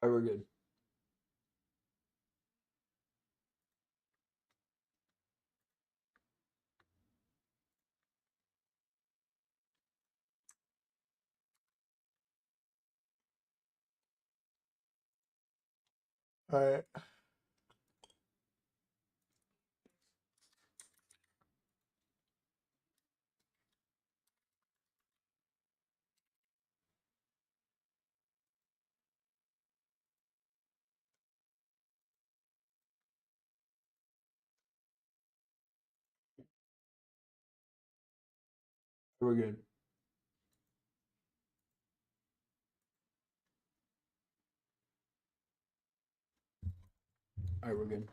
All right, we're good. All right. We're good. All right, we're good.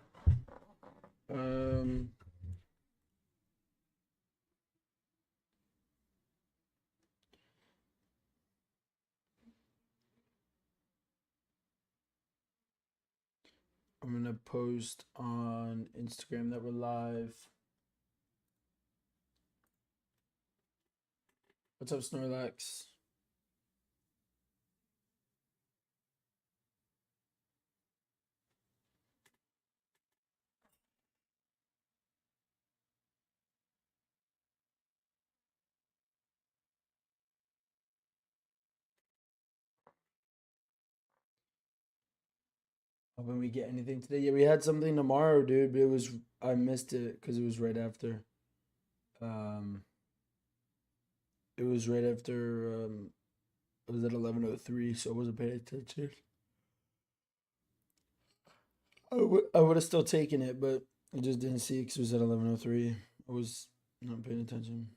Um, I'm gonna post on Instagram that we're live. What's up, Snorlax? Hoping we get anything today. Yeah, we had something tomorrow, dude, but I missed it because it was right after. Um, it was right after. It was at 11:03, so I wasn't paying attention. I would have still taken it, but I just didn't see it because it was at 11:03. I was not paying attention.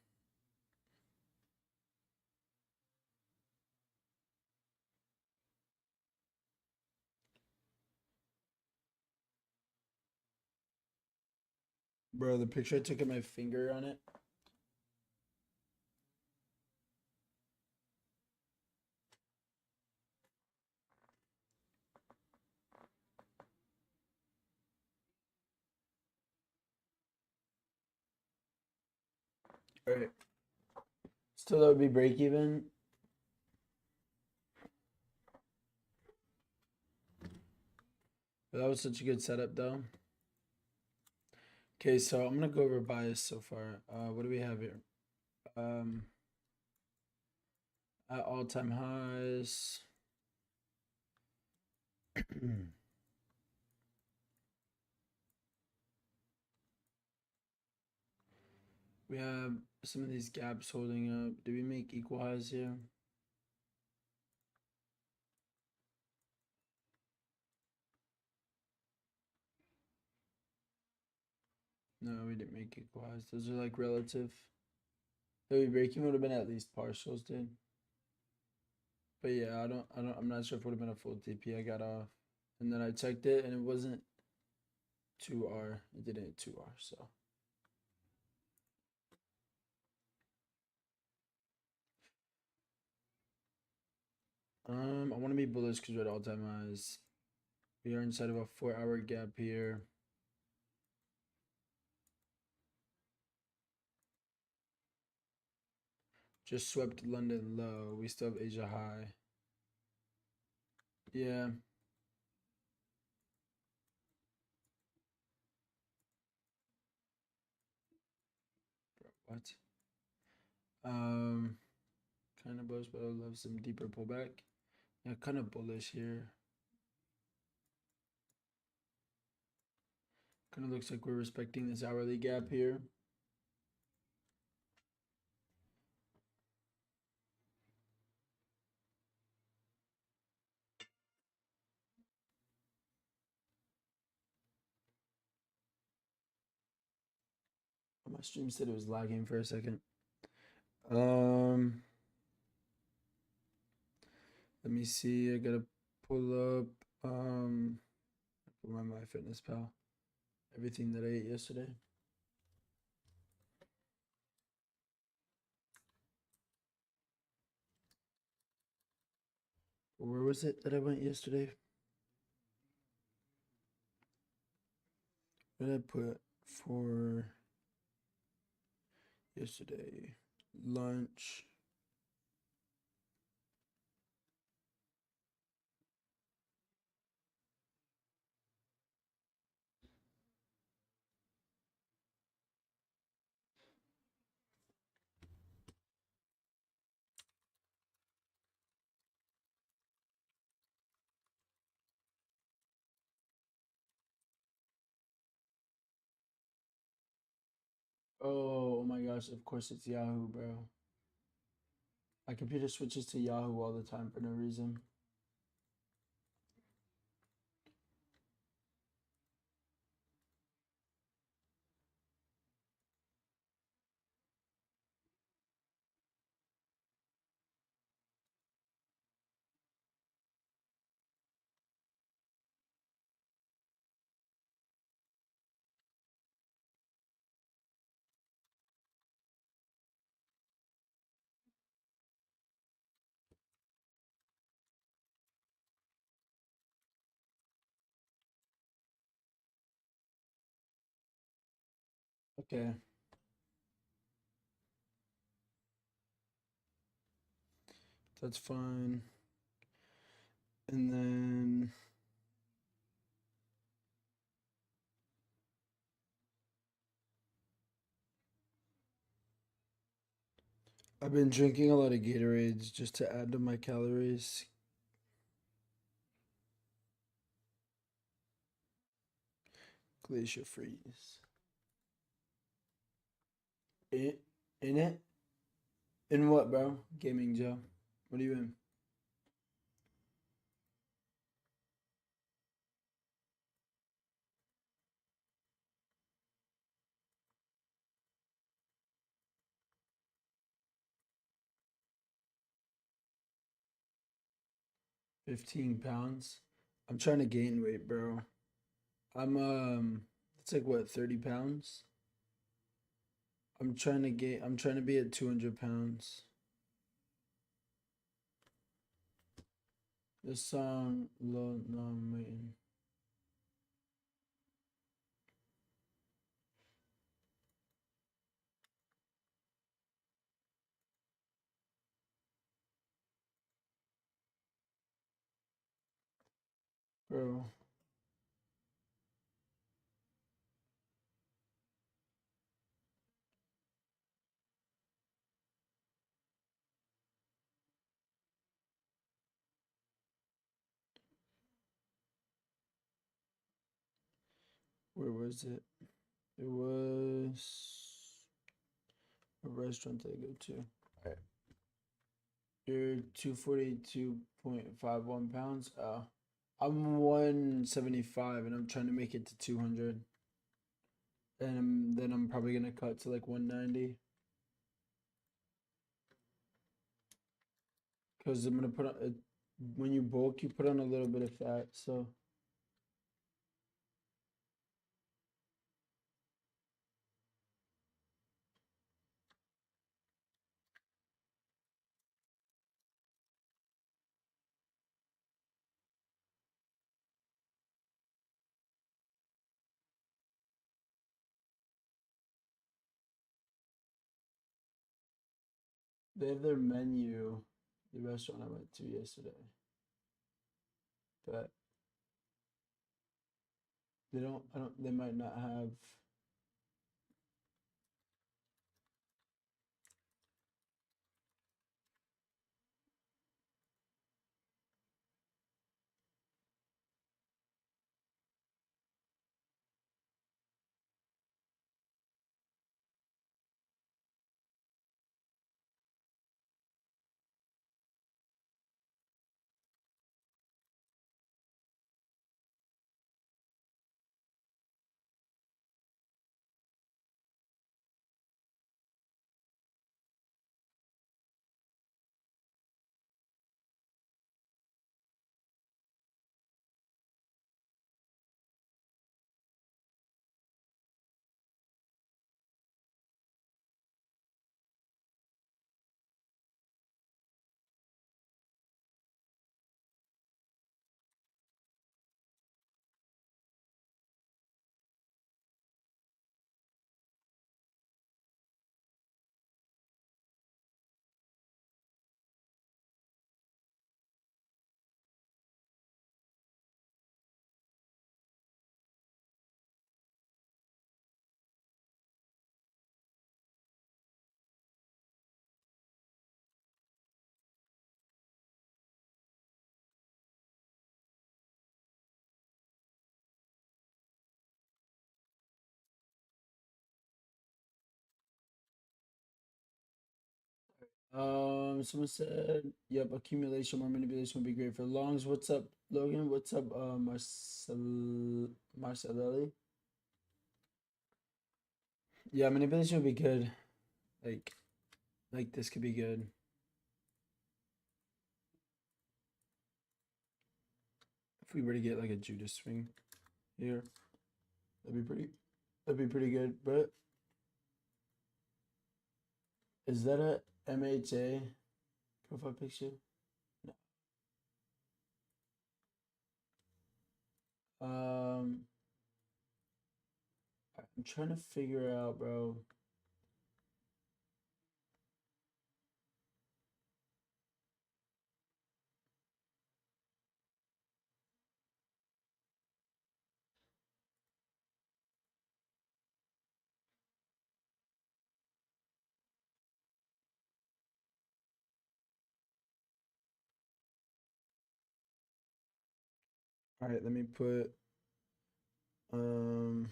Bro, the picture I took of my finger on it. All right. Still, that would be break even. But that was such a good setup, though. Okay, so I'm gonna go over bias so far. What do we have here? Um, at all-time highs. We have some of these gaps holding up. Did we make equal highs here? No, we didn't make equal highs. Those are like relative. Maybe breaking would have been at least partials, dude. But yeah, I'm not sure if it would have been a full TP. I got off. And then I checked it and it wasn't 2R. It didn't hit 2R, so. I want to be bullish because we're at all-time highs. We are inside of a 4-hour gap here. Just swept London low. We still have Asia high. Yeah. What? Um, kind of bullish, but I would love some deeper pullback. Yeah, kind of bullish here. Kind of looks like we're respecting this hourly gap here. My stream said it was lagging for a second. Let me see. I gotta pull up my fitness pal. Everything that I ate yesterday. Where was it that I went yesterday? What did I put for yesterday? Lunch. Oh my gosh, of course it's Yahoo, bro. My computer switches to Yahoo all the time for no reason. Okay, that's fine. And then I've been drinking a lot of Gatorades just to add to my calories. Glacier freeze. In, in it? In what, bro? Gaming Joe. What are you in? £15. I'm trying to gain weight, bro. It's like what, 30 pounds? I'm trying to be at 200 pounds. This song, low, no, I'm waiting. Bro, where was it? It was a restaurant that I go to. Alright. You're 242.51 pounds. I'm 175 and I'm trying to make it to 200. And then I'm probably gonna cut to like 190. Because I'm gonna put on when you bulk, you put on a little bit of fat. So they have their menu, the restaurant I went to yesterday, but they don't. I don't. They might not have. Someone said, "Yep, accumulation or manipulation would be great for longs." What's up, Logan? What's up, Marcelelli? Yeah, manipulation would be good. Like, like this could be good. If we were to get like a Judas swing here, that'd be pretty. That'd be pretty good. But is that a MHA profile picture? No. I'm trying to figure out, bro. All right, let me put um.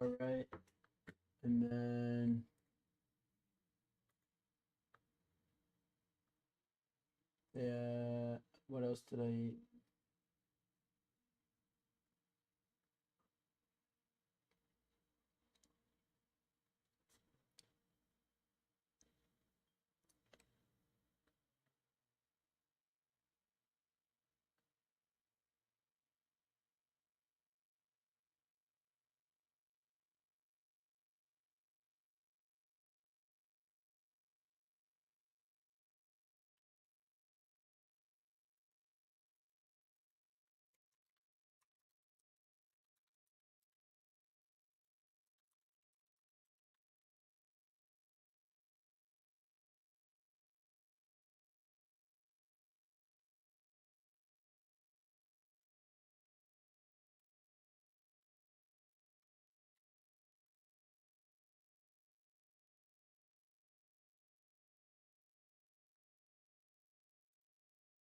All right, and then yeah. What else did I eat?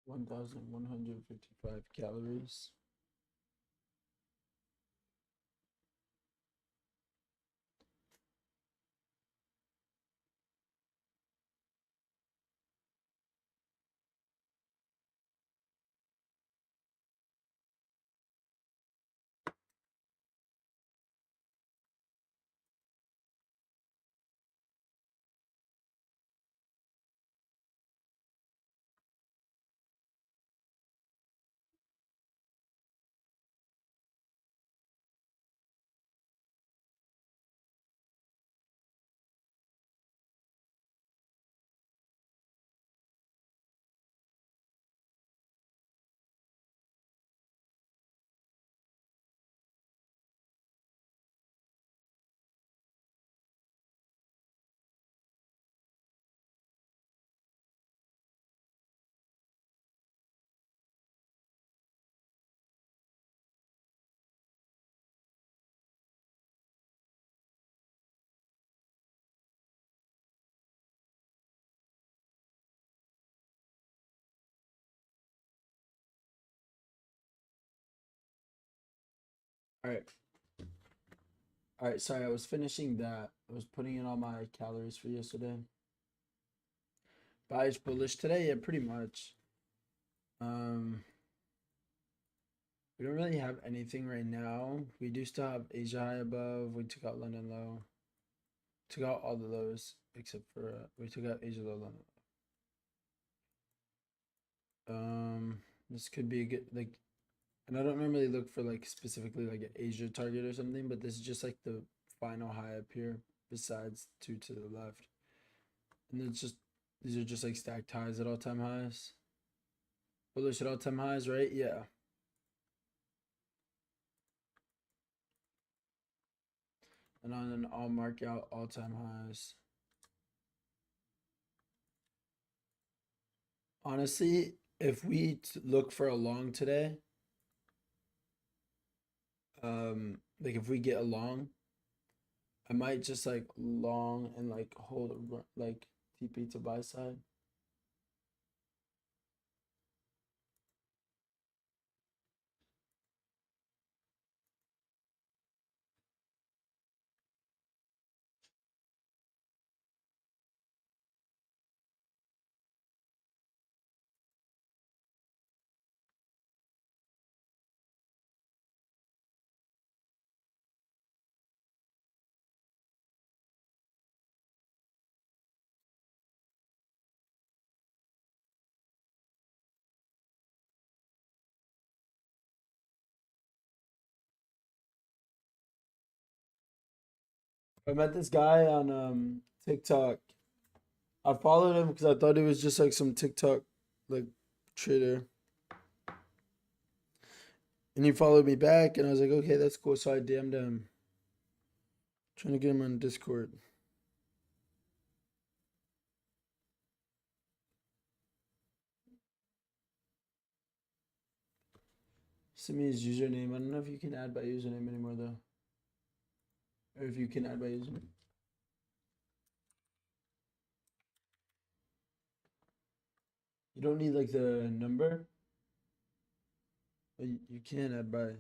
One 1,155 calories. All right. All right. Sorry, I was finishing that. I was putting in all my calories for yesterday. Buys bullish today. Yeah, pretty much. Um, we don't really have anything right now. We do still have Asia high above. We took out London low. Took out all the lows except for we took out Asia low, London. This could be a good like, and I don't normally look for like specifically like an Asia target or something, but this is just like the final high up here. Besides two to the left, and it's just these are just like stacked highs at all time highs. Bullish at all time highs, right? Yeah. And then I'll mark out all time highs. Honestly, if we look for a long today, like if we get a long, I might just like long and like hold like TP to buy side. I met this guy on TikTok. I followed him because I thought he was just like some TikTok like trader. And he followed me back and I was like, okay, that's cool. So I DM'd him. Trying to get him on Discord. Send me his username. I don't know if you can add by username anymore though. Or if you can add by username. You don't need like the number. But you can add by.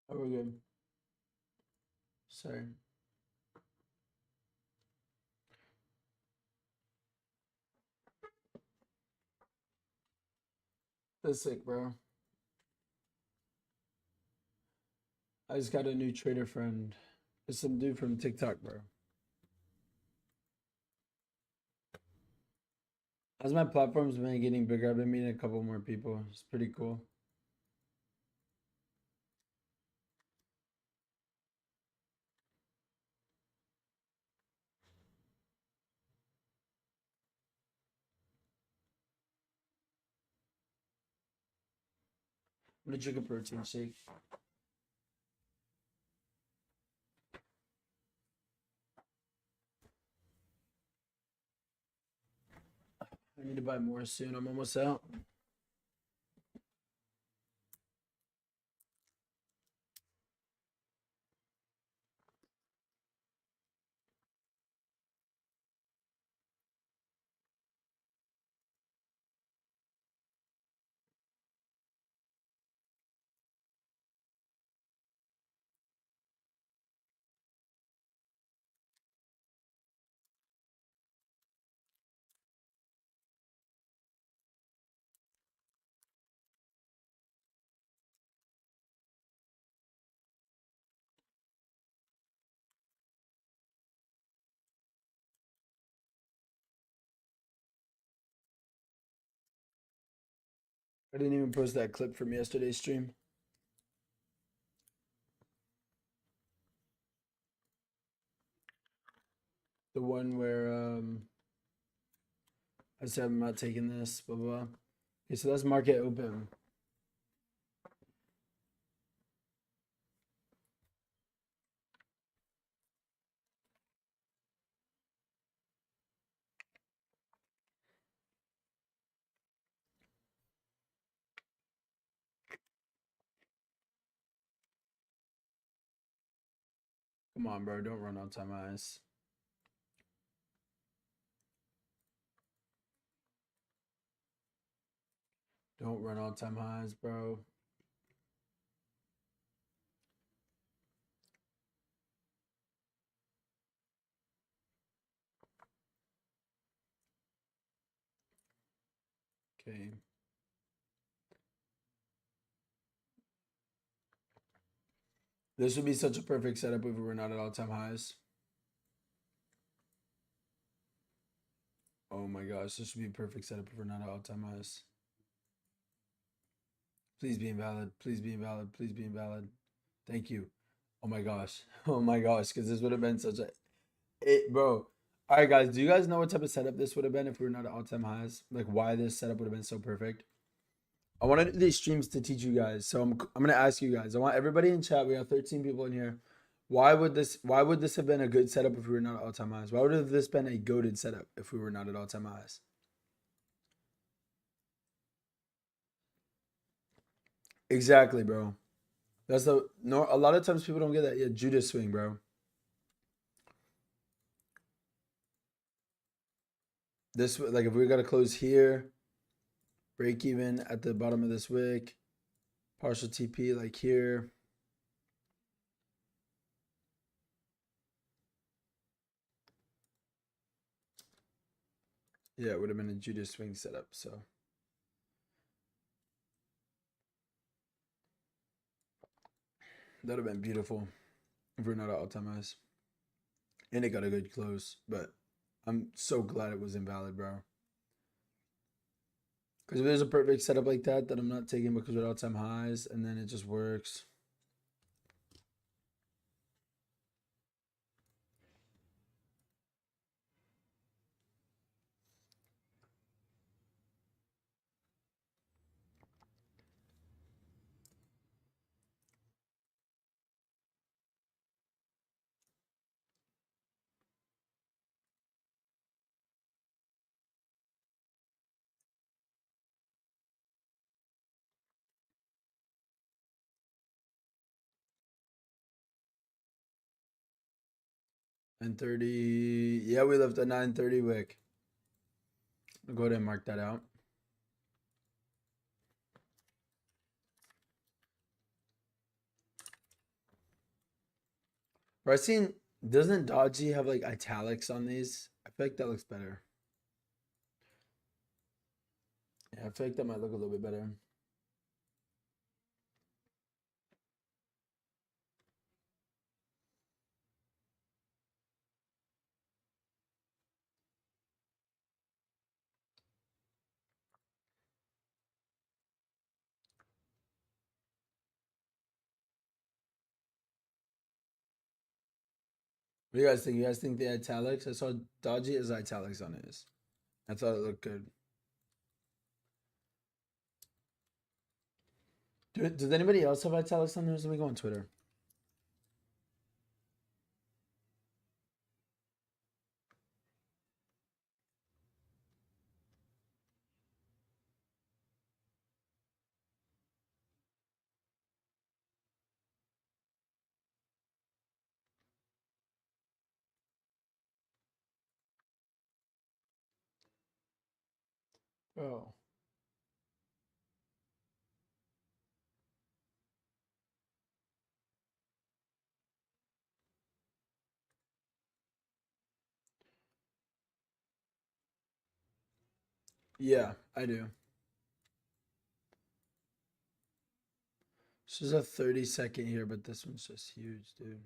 Oh, we're good. Sorry. That's sick, bro. I just got a new trader friend. It's some dude from TikTok, bro. As my platform's been getting bigger, I've been meeting a couple more people. It's pretty cool. I'm gonna drink a protein shake. I need to buy more soon. I'm almost out. I didn't even post that clip from yesterday's stream. The one where I said I'm not taking this, blah blah. Okay, so that's market open. Come on, bro. Don't run on time eyes. Don't run all time highs, bro. Okay. This would be such a perfect setup if we were not at all-time highs. Oh my gosh, this would be a perfect setup if we're not at all-time highs. Please be invalid. Please be invalid. Please be invalid. Thank you. Oh my gosh. Oh my gosh, because this would have been such a bro. All right, guys. Do you guys know what type of setup this would have been if we were not at all-time highs? Like why this setup would have been so perfect? I want to do these streams to teach you guys. So I'm gonna ask you guys. I want everybody in chat. We have 13 people in here. Why would this have been a good setup if we were not at all-time highs? Why would have this been a goated setup if we were not at all-time highs? Exactly, bro. That's the no. A lot of times people don't get that. Yeah, Judas swing, bro. This like if we got to close here, break even at the bottom of this wick, partial TP like here. Yeah, it would have been a Judas swing setup. So that would have been beautiful if we're not at all-time highs. And it got a good close, but I'm so glad it was invalid, bro. Because if there's a perfect setup like that I'm not taking because we're all-time highs, and then it just works. And 30. Yeah, we left a 930 wick. I'll go ahead and mark that out. But I seen, doesn't Dodgy have like italics on these? I feel like that looks better. Yeah, I feel like that might look a little bit better. What do you guys think? You guys think the italics? I saw Dodgy has italics on his. I thought it looked good. Does anybody else have italics on theirs? Let me go on Twitter. Oh. Yeah, I do. This is a 30-second here, but this one's just huge, dude.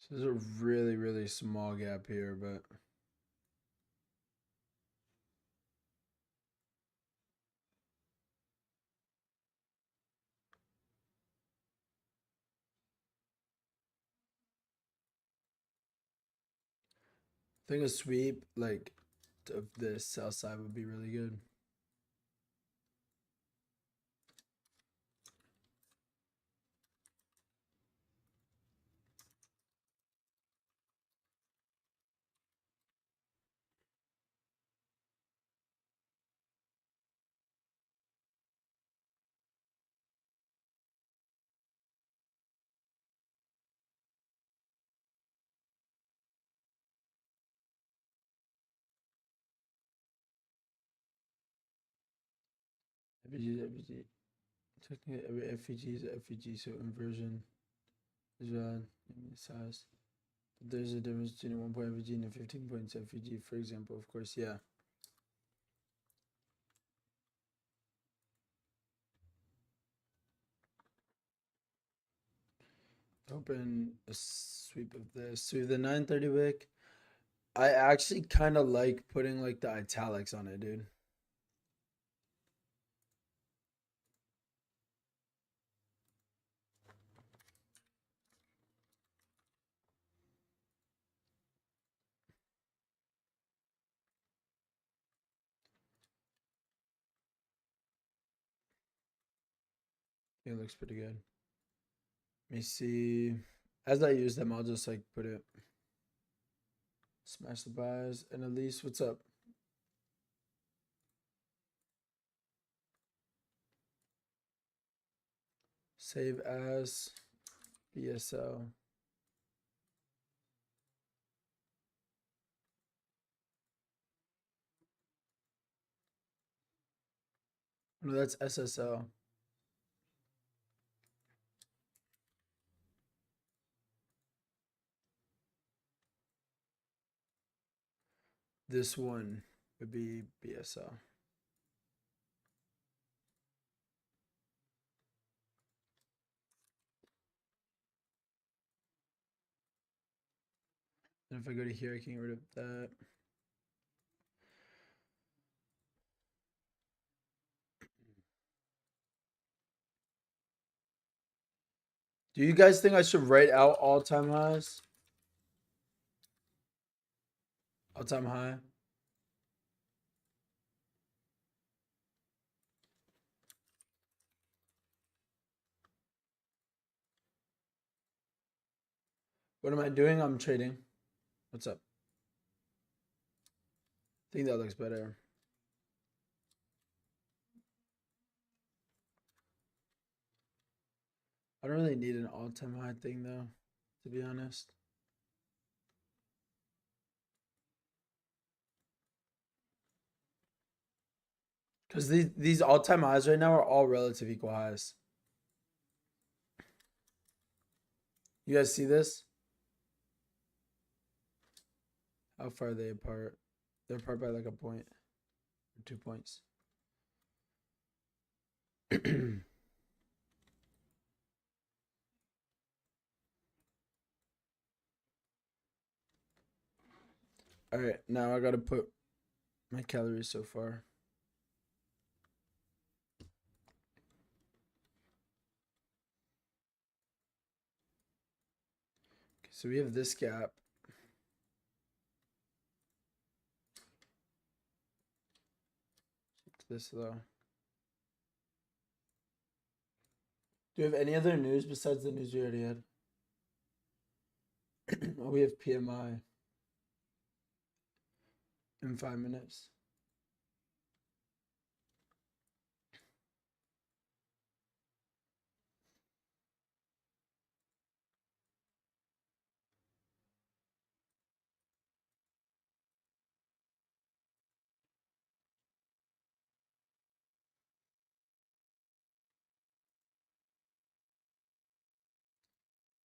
So there's a really, really small gap here, but I think a sweep like of this south side would be really good. FVG is FVG. Technically, every FVG is FVG, so inversion is valid. Size. But there's a difference between a 1 point FVG and a 15 points FVG, for example. Of course, yeah. Open a sweep of this. So the 930 wick. I actually kind of like putting like the italics on it, dude. It looks pretty good. Let me see. As I use them, I'll just like put it. Smash the buys. And Elise, what's up? Save as BSL. No, that's SSL. This one would be BSL. And if I go to here, I can get rid of that. Do you guys think I should write out all-time highs? All-time high? What am I doing? I'm trading. What's up? I think that looks better. I don't really need an all-time high thing though, to be honest. Because these all-time highs right now are all relative equal highs. You guys see this? How far are they apart? They're apart by like a point or 2 points. All right, now I gotta put my calories so far. Okay, so we have this gap. This though. Do you have any other news besides the news we already had? Oh, we have PMI in 5 minutes.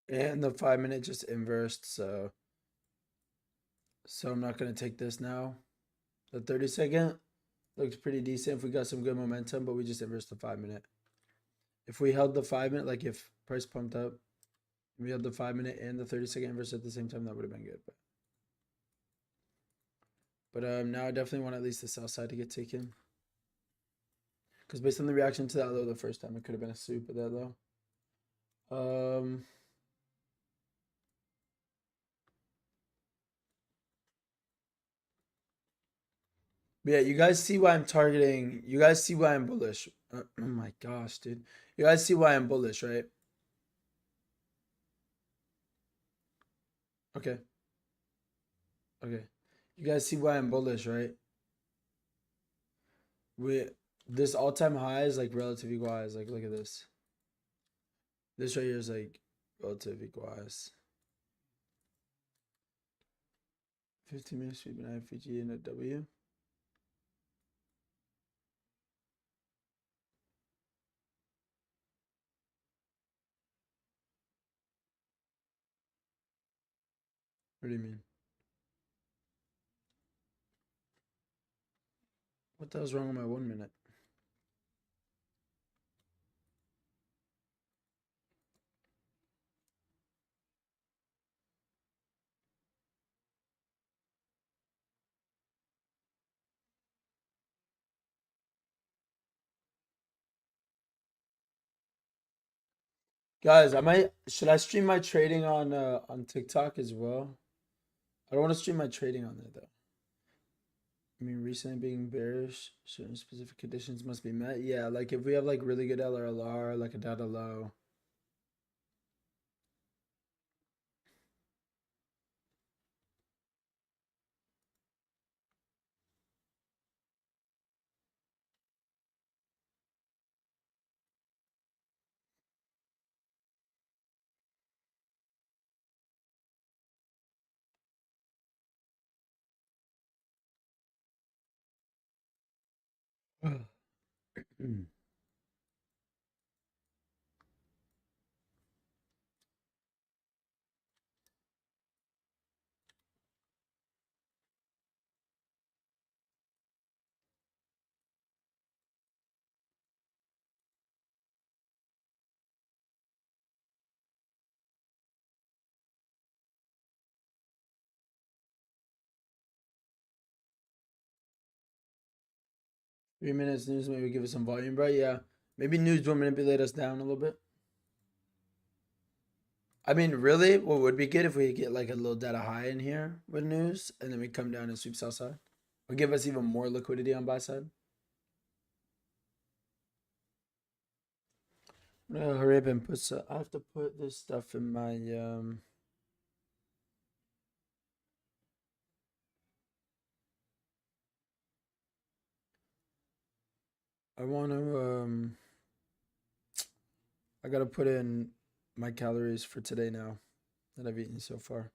And the 5 minute just inversed, so I'm not gonna take this now. The 30-second looks pretty decent if we got some good momentum, but we just inversed the 5 minute. If we held the 5 minute, like if price pumped up, we held the 5 minute and the 30-second inverse at the same time, that would have been good. But now I definitely want at least the sell side to get taken. Because based on the reaction to that low the first time, it could have been a soup at that low. But yeah, you guys see why I'm targeting. You guys see why I'm bullish. Oh my gosh, dude. You guys see why I'm bullish, right? Okay. Okay. You guys see why I'm bullish, right? This all-time high is like relative equal highs. Like, look at this. This right here is like relative equal highs. 15 minutes sweep an iFVG and a W. What do you mean? What the hell's wrong with my 1 minute? Guys, should I stream my trading on TikTok as well? I don't want to stream my trading on there though. I mean, recently being bearish, certain specific conditions must be met. Yeah, like if we have like really good LRLR, like a data low. Mm. 3 minutes news, maybe give us some volume, bro. Yeah, maybe news will manipulate us down a little bit. I mean, really, what would be good if we get like a little data high in here with news, and then we come down and sweep sell side, or give us even more liquidity on buy side. No, hurry up and put. I have to put this stuff in my I want to I gotta put in my calories for today now that I've eaten so far.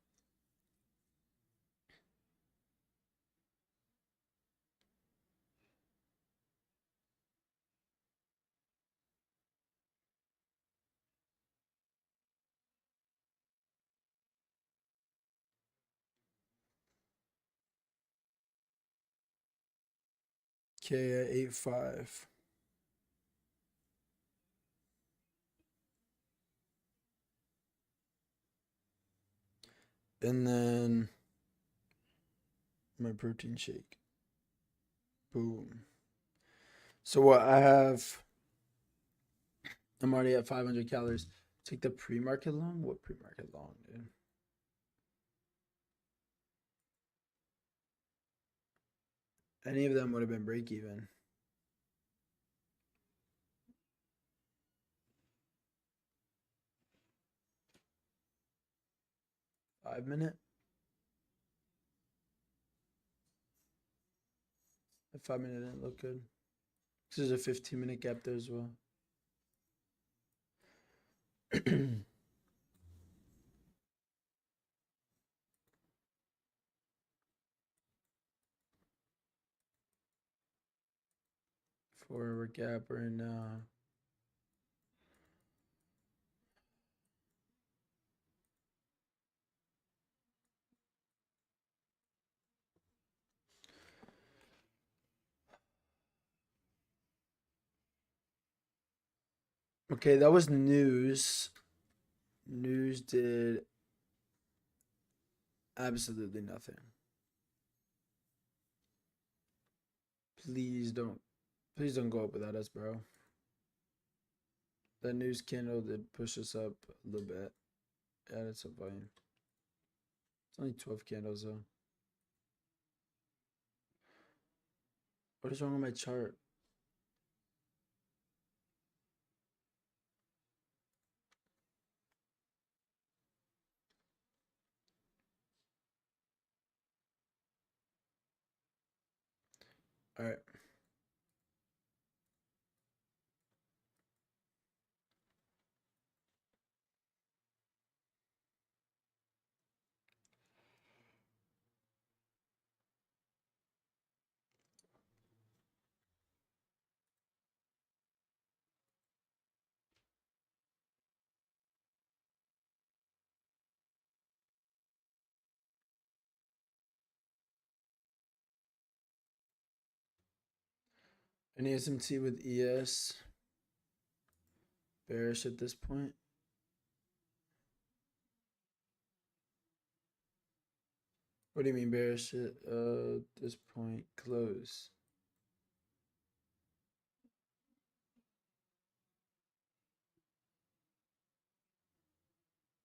Okay, I ate 5. And then my protein shake. Boom. So what I have, I'm already at 500 calories. Take the pre-market long? What pre-market long, dude? Any of them would have been break even. $5 minute? The 5 minute didn't look good. This is a 15-minute gap there as well. Forward gap right now. Okay, that was news. News did absolutely nothing. Please don't go up without us, bro. That news candle did push us up a little bit. Added some volume. It's only 12 candles though. What is wrong with my chart? All right. Any SMT with ES? Bearish at this point. What do you mean bearish at this point? Close.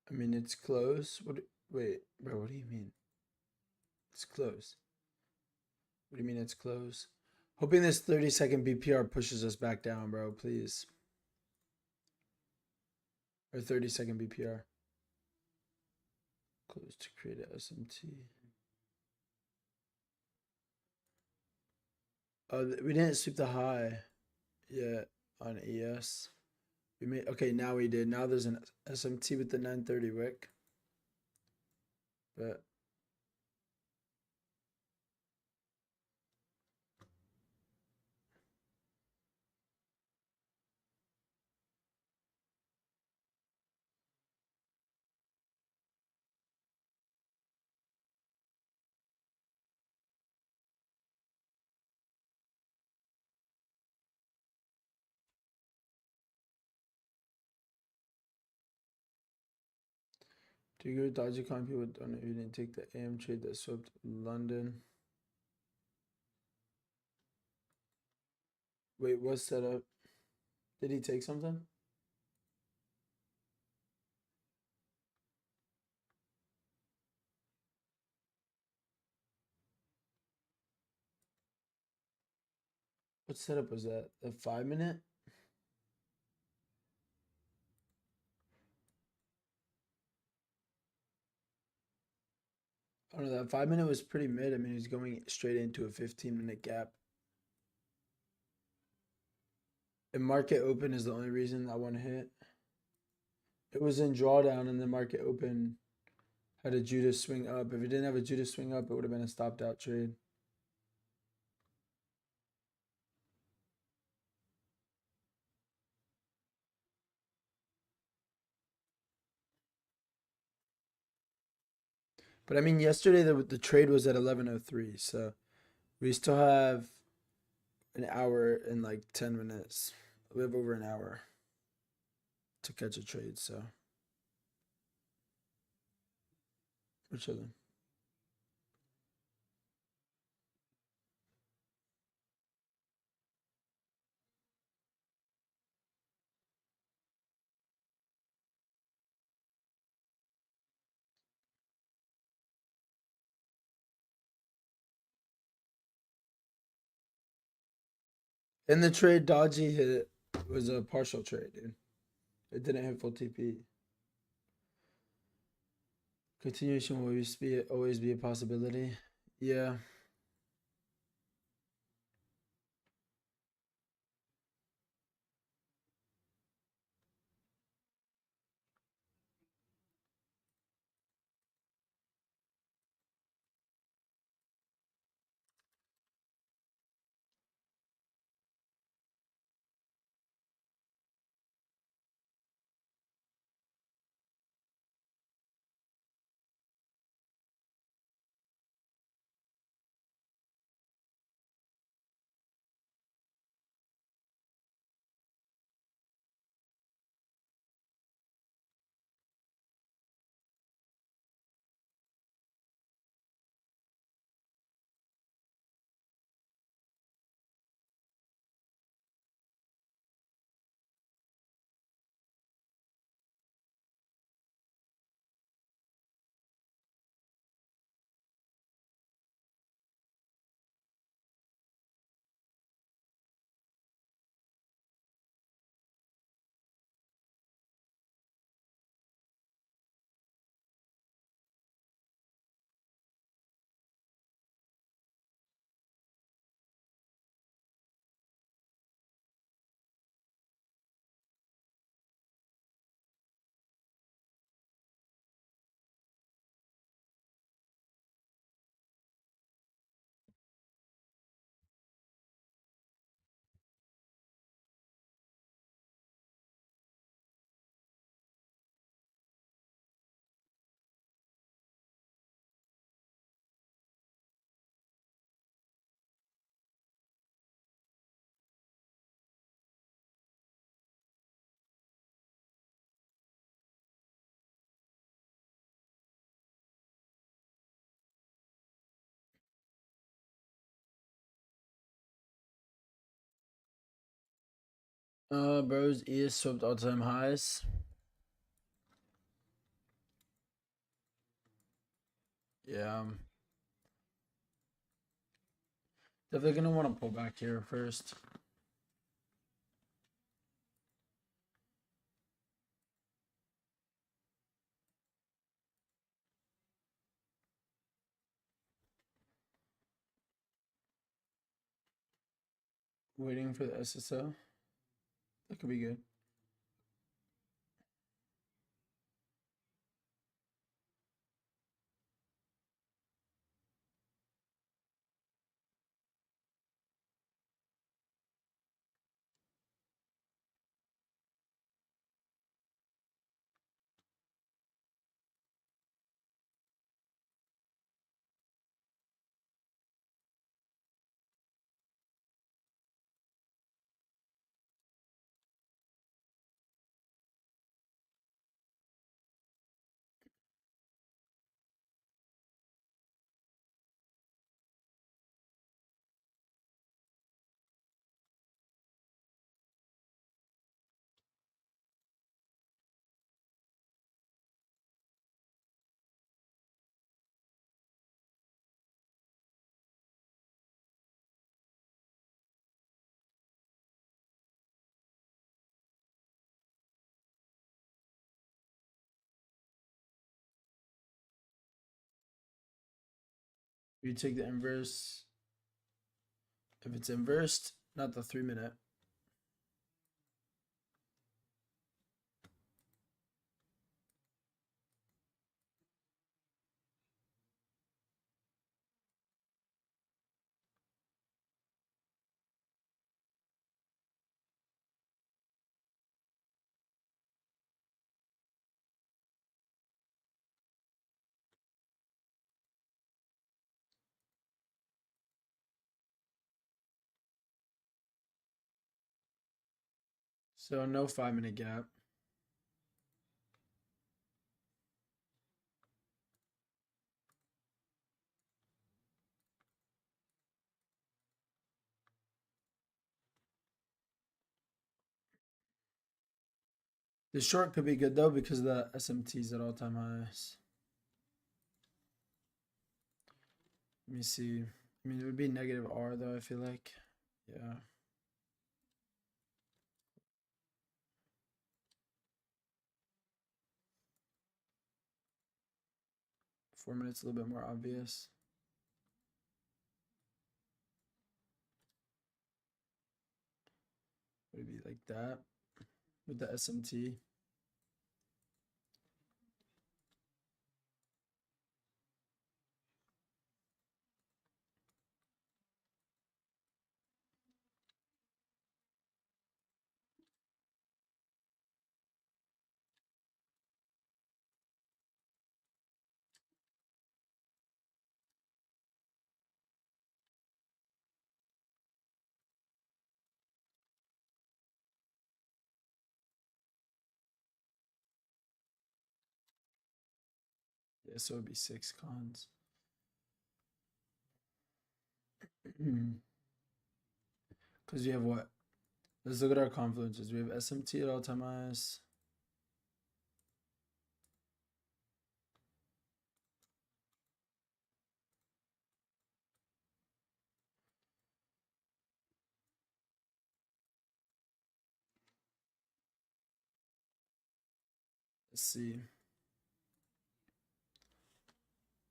I mean, it's close. Wait, bro, what do you mean? It's close. What do you mean it's close? Hoping this 30-second BPR pushes us back down, bro, please. Or 30-second BPR. Close to create a SMT. We didn't sweep the high yet on ES. We made, okay, now we did. Now there's an SMT with the 930 wick. But do you agree with Dodgy people don't you didn't take the AM trade that swept London? Wait, what's set up? Did he take something? What setup was that? A 5-minute? I don't know. That 5-minute was pretty mid. I mean, he's going straight into a 15-minute gap. And market open is the only reason I want to hit. It was in drawdown and the market open had a Judas swing up. If it didn't have a Judas swing up, it would have been a stopped out trade. But I mean, yesterday the trade was at 11:03, so we still have an hour and like 10 minutes. We have over an hour to catch a trade, so we're chilling. And the trade Dodgy hit was a partial trade, dude. It didn't hit full TP. Continuation will always be a possibility. Yeah. Bros, ES swept all-time highs. Yeah. Definitely gonna want to pull back here first. Waiting for the SSO. That could be good. You take the inverse. If it's inversed, not the 3 minute. So no 5 minute gap. The short could be good though because the SMT's at all-time highs. Let me see. I mean, it would be negative R though, I feel like. Yeah. $4 minutes a little bit more obvious. Would it be like that with the SMT? Yeah, so it'd be 6 cons. Because you have what? Let's look at our confluences. We have SMT at all-time highs. Let's see.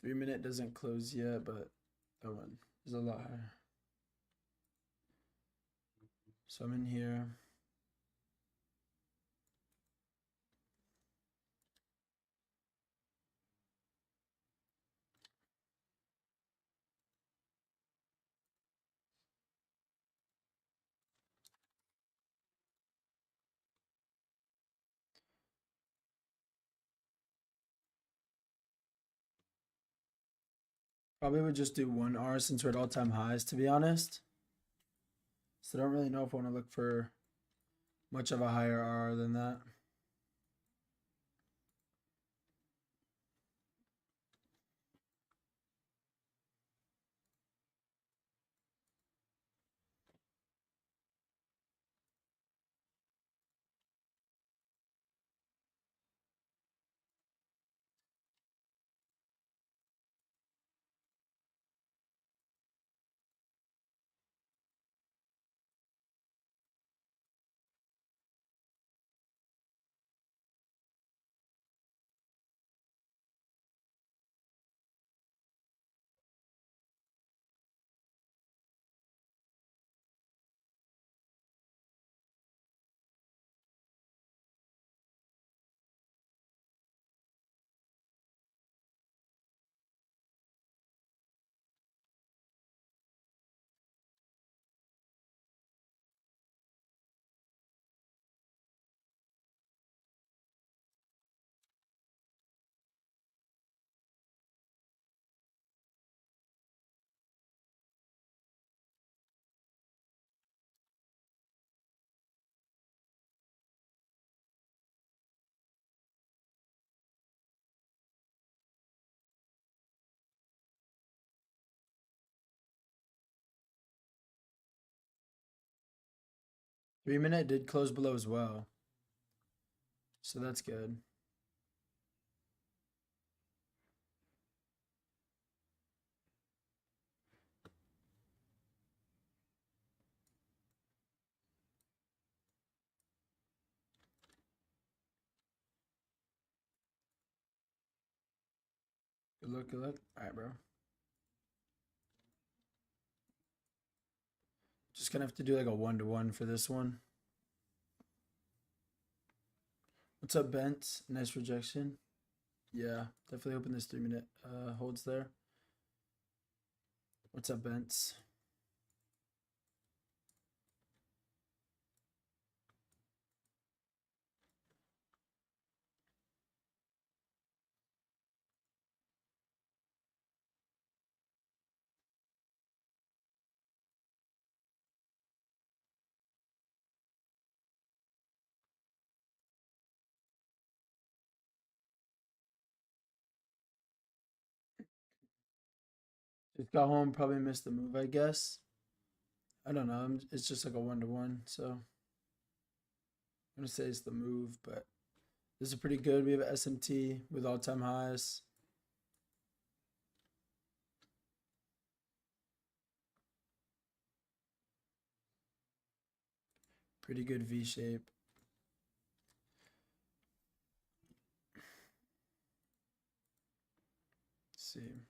3 minute doesn't close yet, but that one is a lot higher. So I'm in here. Probably would just do 1 R since we're at all-time highs, to be honest. So I don't really know if I want to look for much of a higher R than that. 3 minute did close below as well. So that's good. Good luck, good luck. All right, bro. Just gonna have to do like a 1-to-1 for this one. What's up, Bent? Nice rejection. Yeah, definitely hoping this 3 minute holds there. What's up, Bent? Just got home, probably missed the move, I guess. I don't know. It's just like a 1-to-1, so I'm gonna say it's the move, but this is pretty good. We have SMT with all-time highs. Pretty good V shape. Let's see.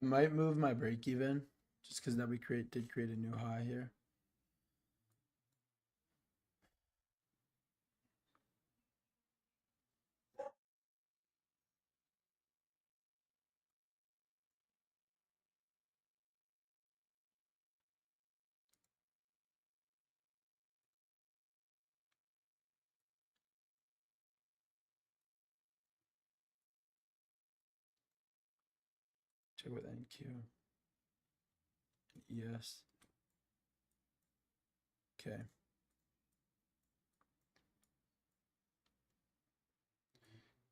I might move my break even just because that we did create a new high here. Check with NQ. Yes. Okay.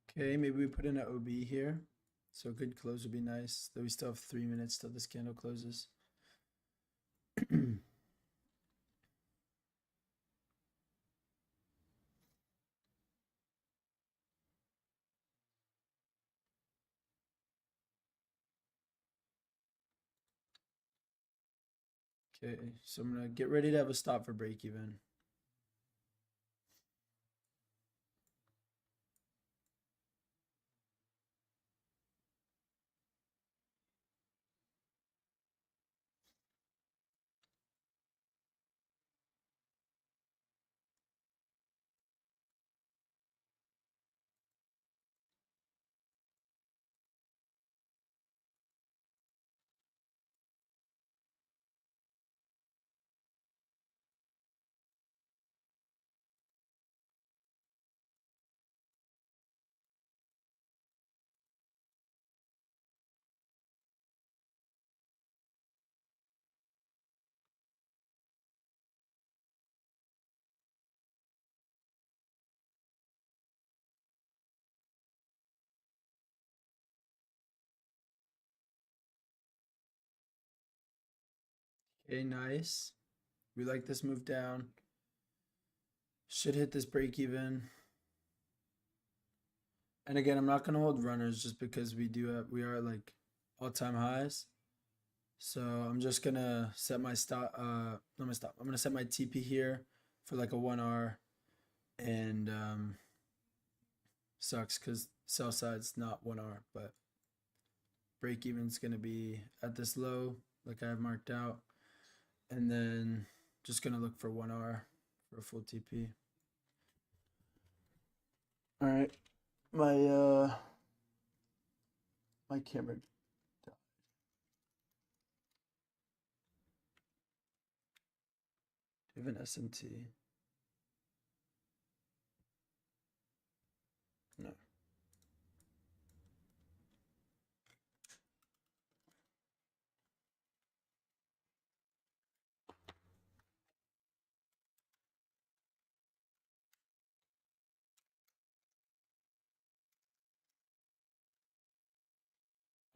Okay, maybe we put in an OB here. So a good close would be nice. Though we still have 3 minutes till this candle closes. Okay, so I'm gonna get ready to have a stop for break even. Okay, nice. We like this move down. Should hit this break even. And again, I'm not gonna hold runners just because we are at like all-time highs. So I'm just gonna set my stop. Not my stop. I'm gonna set my TP here for like a 1R, and sucks because sell side's not 1R, but break even's gonna be at this low like I have marked out, and then just gonna look for 1R for a full TP. All right, my camera died. Do you have an SMT?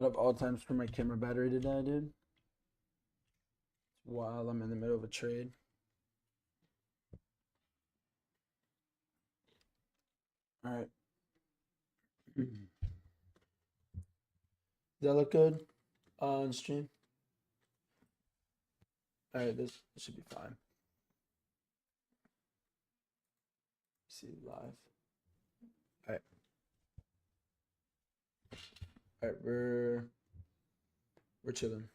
Of all times for my camera battery to die, dude. While I'm in the middle of a trade. All right. Does that look good on stream? All right, this should be fine. See live. All right. All right, we're chilling.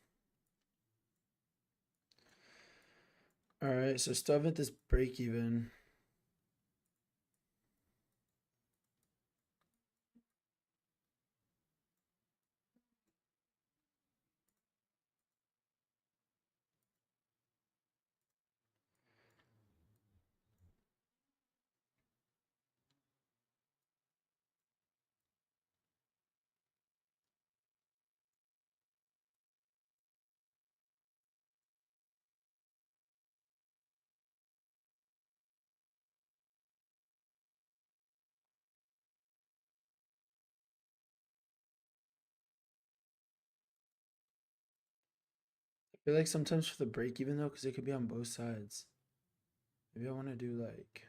All right, so stuff at this break even. I feel like sometimes for the break even though, because it could be on both sides. Maybe I want to do like.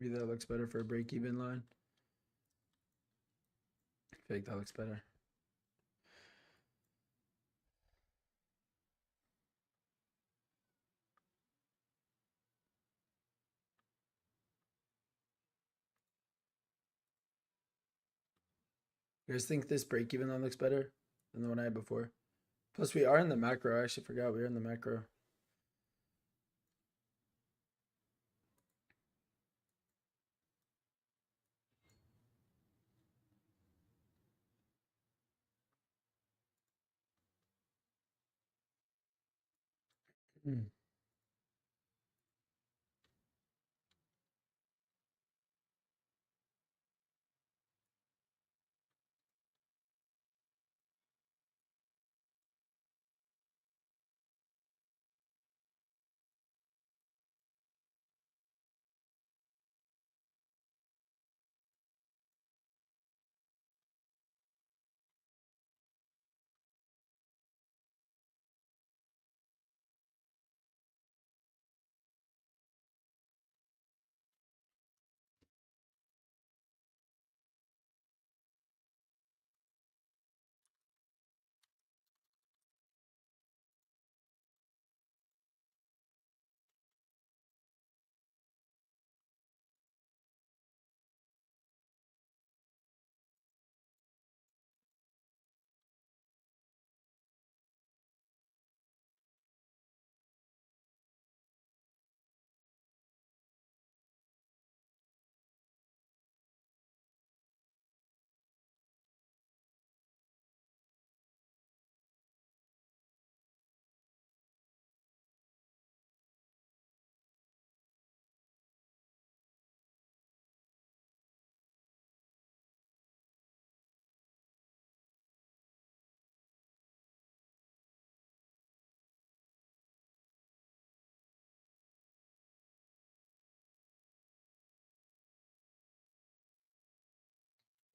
Maybe that looks better for a break even line. I feel like that looks better. You guys think this break even line looks better than the one I had before? Plus, we are in the macro. I actually forgot we were in the macro. Mm.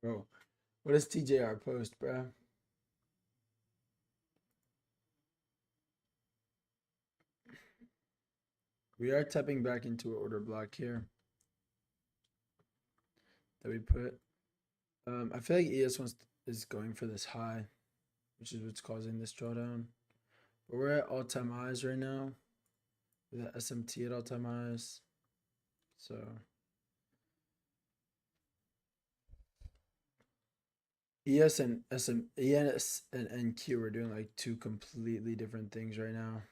Bro, what does TJR post, bro? We are tapping back into an order block here that we put. I feel like ES is going for this high, which is what's causing this drawdown. But we're at all-time highs right now. With the SMT at all-time highs. So ES and ES and NQ are doing like two completely different things right now.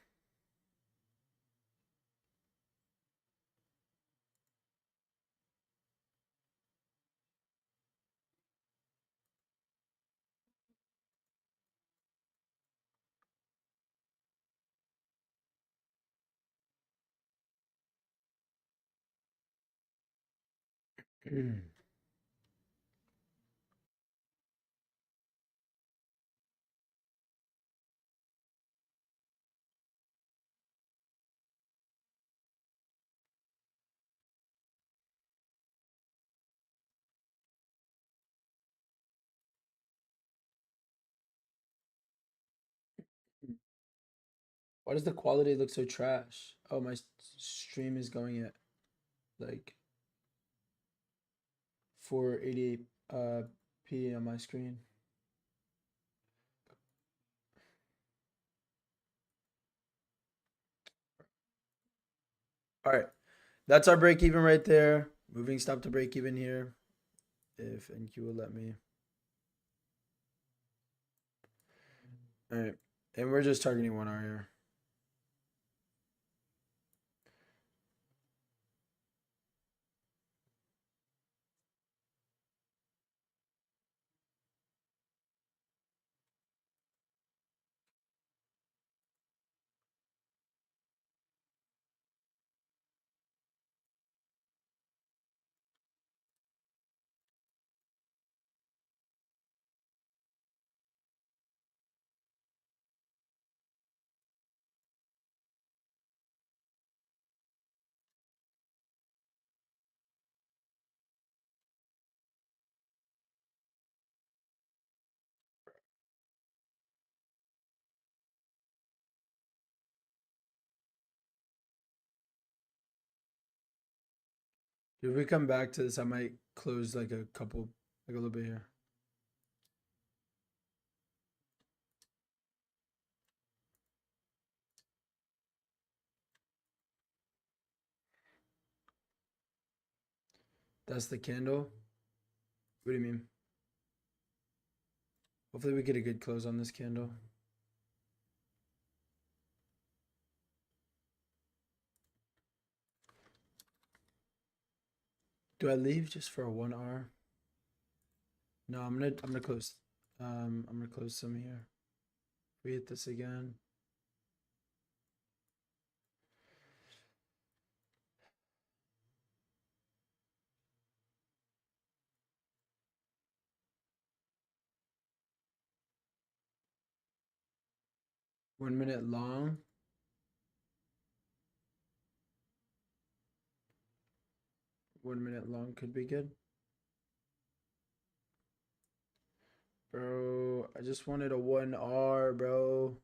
Why does the quality look so trash? Oh, my stream is going at like 480 p on my screen. All right, that's our break even right there. Moving stop to break even here, if NQ will let me. All right, and we're just targeting 1R here. If we come back to this, I might close like a couple, like a little bit here. That's the candle. What do you mean? Hopefully we get a good close on this candle. Do I leave just for a 1R? No, I'm gonna close. I'm gonna close some here. We hit this again. One minute long. One minute long could be good. Bro, I just wanted a 1R, bro.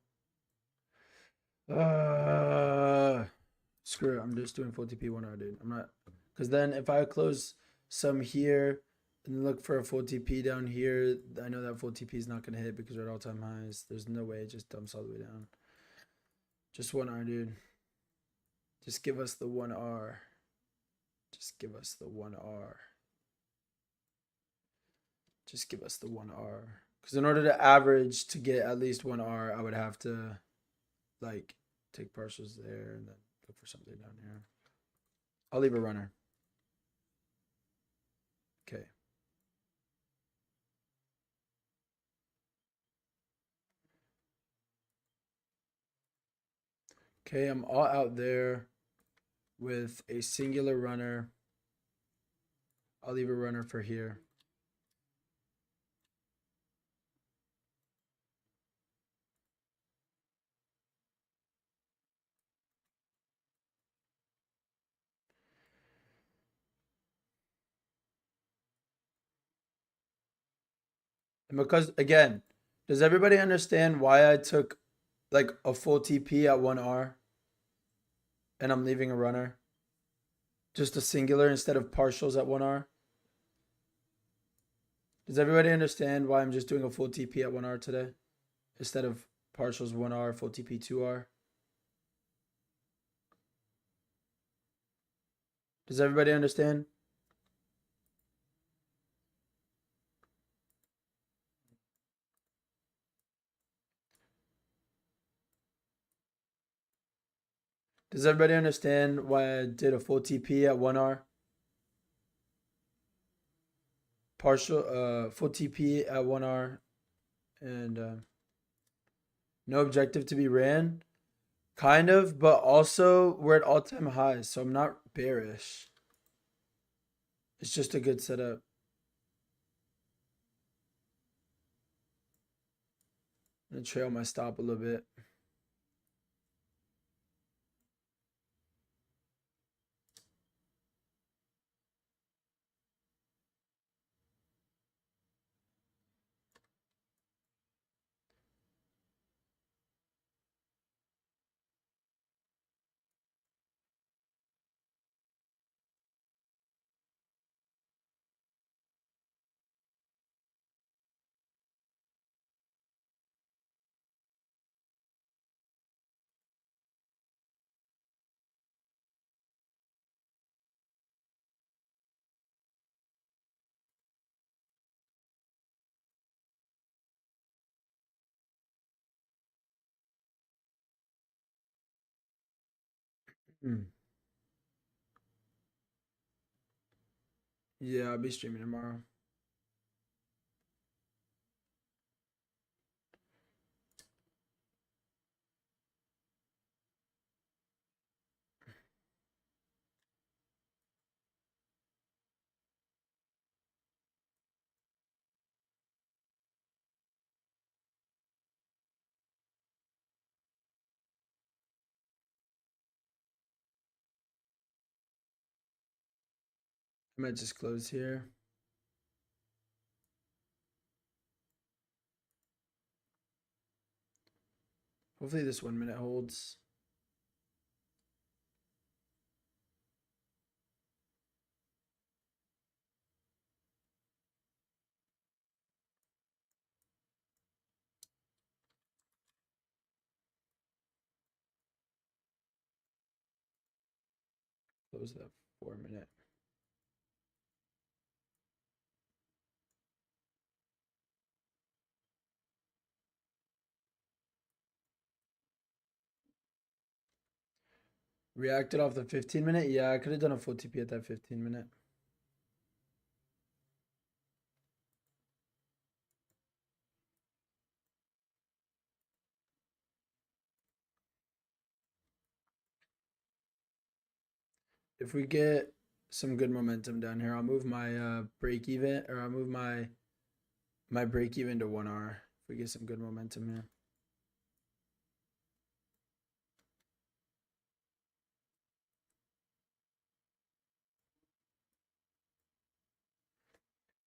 Screw it. I'm just doing full TP 1R, dude. I'm not, because then if I close some here and look for a full TP down here, I know that full TP is not going to hit because we're at all-time highs. There's no way it just dumps all the way down. Just 1R, dude. Just give us the 1R. Just give us the 1R. Just give us the 1R. Because in order to average to get at least 1R, I would have to like take partials there and then look for something down here. I'll leave a runner. Okay. Okay, I'm all out there with a singular runner. I'll leave a runner for here. And because, again, does everybody understand why I took like a full TP at 1R and I'm leaving a runner? Just a singular instead of partials at 1R? Does everybody understand why I'm just doing a full TP at 1R today instead of partials 1R, full TP 2R? Does everybody understand? Does everybody understand why I did a full TP at 1R? Partial, full TP at 1R and no objective to be ran? Kind of, but also we're at all-time highs, so I'm not bearish. It's just a good setup. I'm gonna trail my stop a little bit. Hmm. Yeah, I'll be streaming tomorrow. I might just close here. Hopefully this 1 minute holds. Close that 4 minute. Reacted off the 15 minute. Yeah, I could have done a full TP at that 15 minute. If we get some good momentum down here, I'll move my break even, or I'll move my break even to 1R if we get some good momentum here.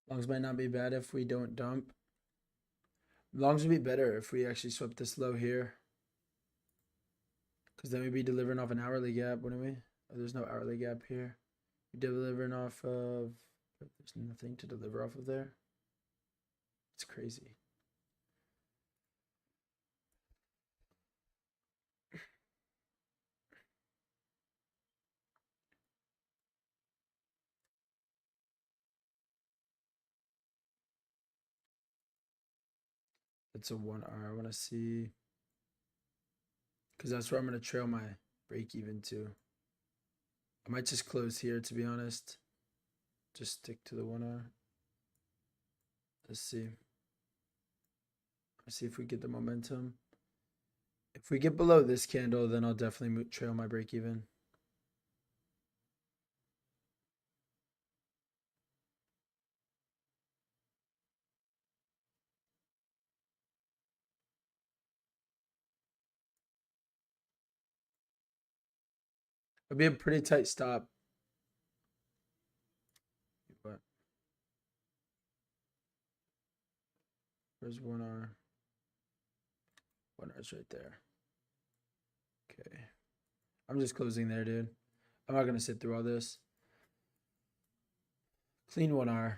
Longs might not be bad if we don't dump. Longs would be better if we actually swept this low here. Because then we'd be delivering off an hourly gap, wouldn't we? Oh, there's no hourly gap here. We're delivering off of... There's nothing to deliver off of there. It's crazy. It's a 1R. I want to see... Because that's where I'm going to trail my break even to. I might just close here, to be honest. Just stick to the 1R. Let's see. Let's see if we get the momentum. If we get below this candle, then I'll definitely trail my break even. It'll be a pretty tight stop. But where's 1R? 1R's right there. Okay. I'm just closing there, dude. I'm not going to sit through all this. Clean 1R.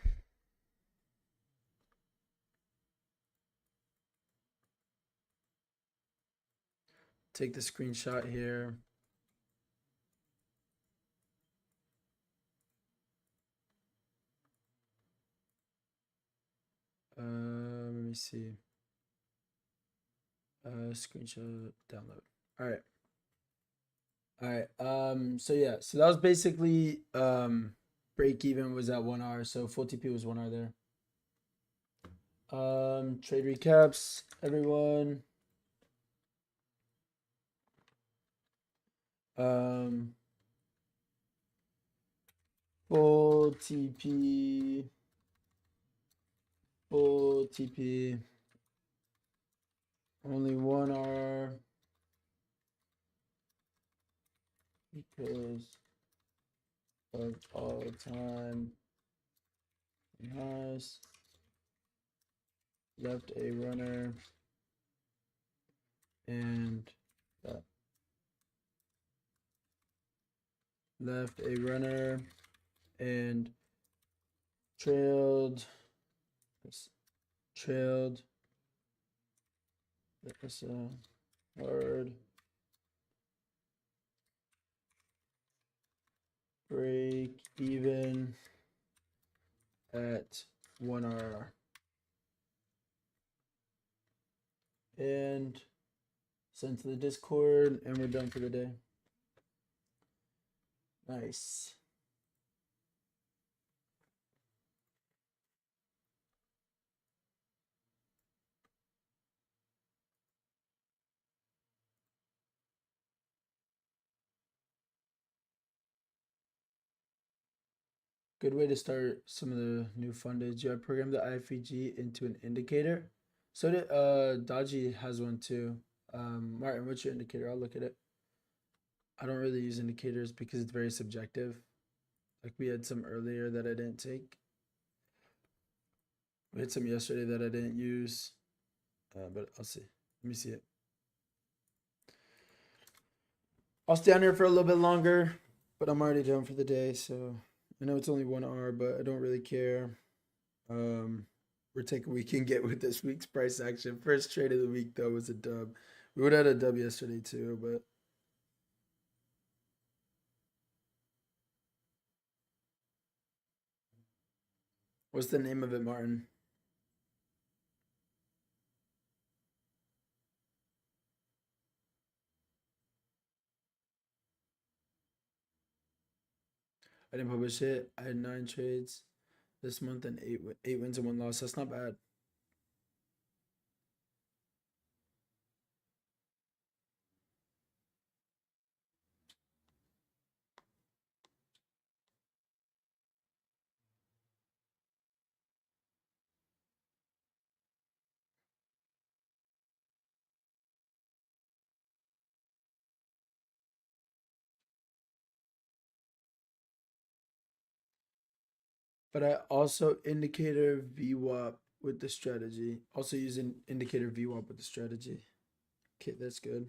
Take the screenshot here. Let me see. Screenshot download. All right. All right. So yeah. So that was basically break even was at 1R. So full TP was 1R there. Trade recaps, everyone. Um, Full TP. Full TP. Only 1R. Because of all time. Nice. Left a runner. And that. Left a runner. And trailed. That's hard break even at 1R. And send to the Discord, and we're done for the day. Nice. Good way to start some of the new fundage. I programmed the iFVG into an indicator. So did Dodgy has one too. Martin, what's your indicator? I'll look at it. I don't really use indicators because it's very subjective. Like we had some earlier that I didn't take. We had some yesterday that I didn't use. But I'll see. Let me see it. I'll stay on here for a little bit longer, but I'm already done for the day, so I know it's only 1R, but I don't really care. We're taking we can get with this week's price action. First trade of the week though was a dub. We would have had a dub yesterday too, but what's the name of it, Martin? I didn't publish it. I had 9 trades this month and 8 wins and 1 loss. That's not bad. But I also indicator VWAP with the strategy. Also using indicator VWAP with the strategy. Okay, that's good.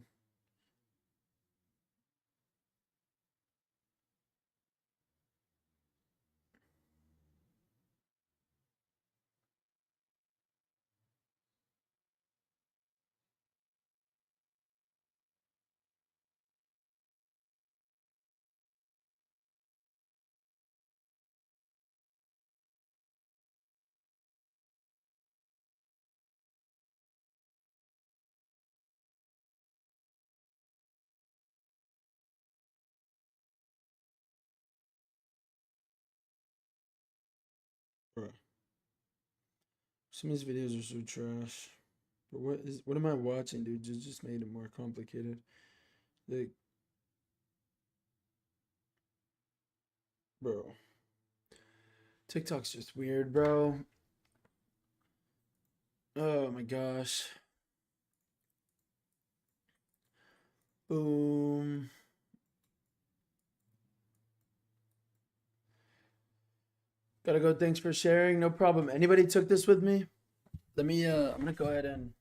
Bro. Some of these videos are so trash. But what am I watching, dude? Just made it more complicated. Like, bro. TikTok's just weird, bro. Oh my gosh. Boom. Gotta go. Thanks for sharing. No problem. Anybody took this with me? Let me I'm gonna go ahead and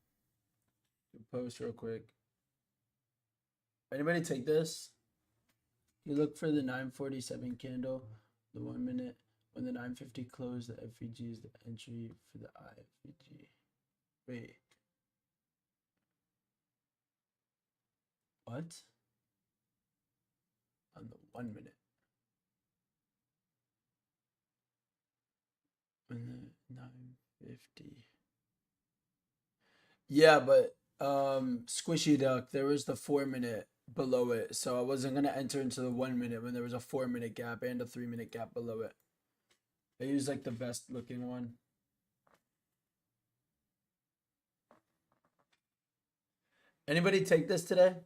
post real quick. Anybody take this? You look for the 947 candle, the 1 minute. When the 950 close, the FVG is the entry for the iFVG. Wait. What? On the 1 minute. When the 950. Yeah, but Squishy Duck, there was the 4 minute below it. So I wasn't gonna enter into the 1 minute when there was a 4 minute gap and a 3 minute gap below it. I used like the best looking one. Anybody take this today?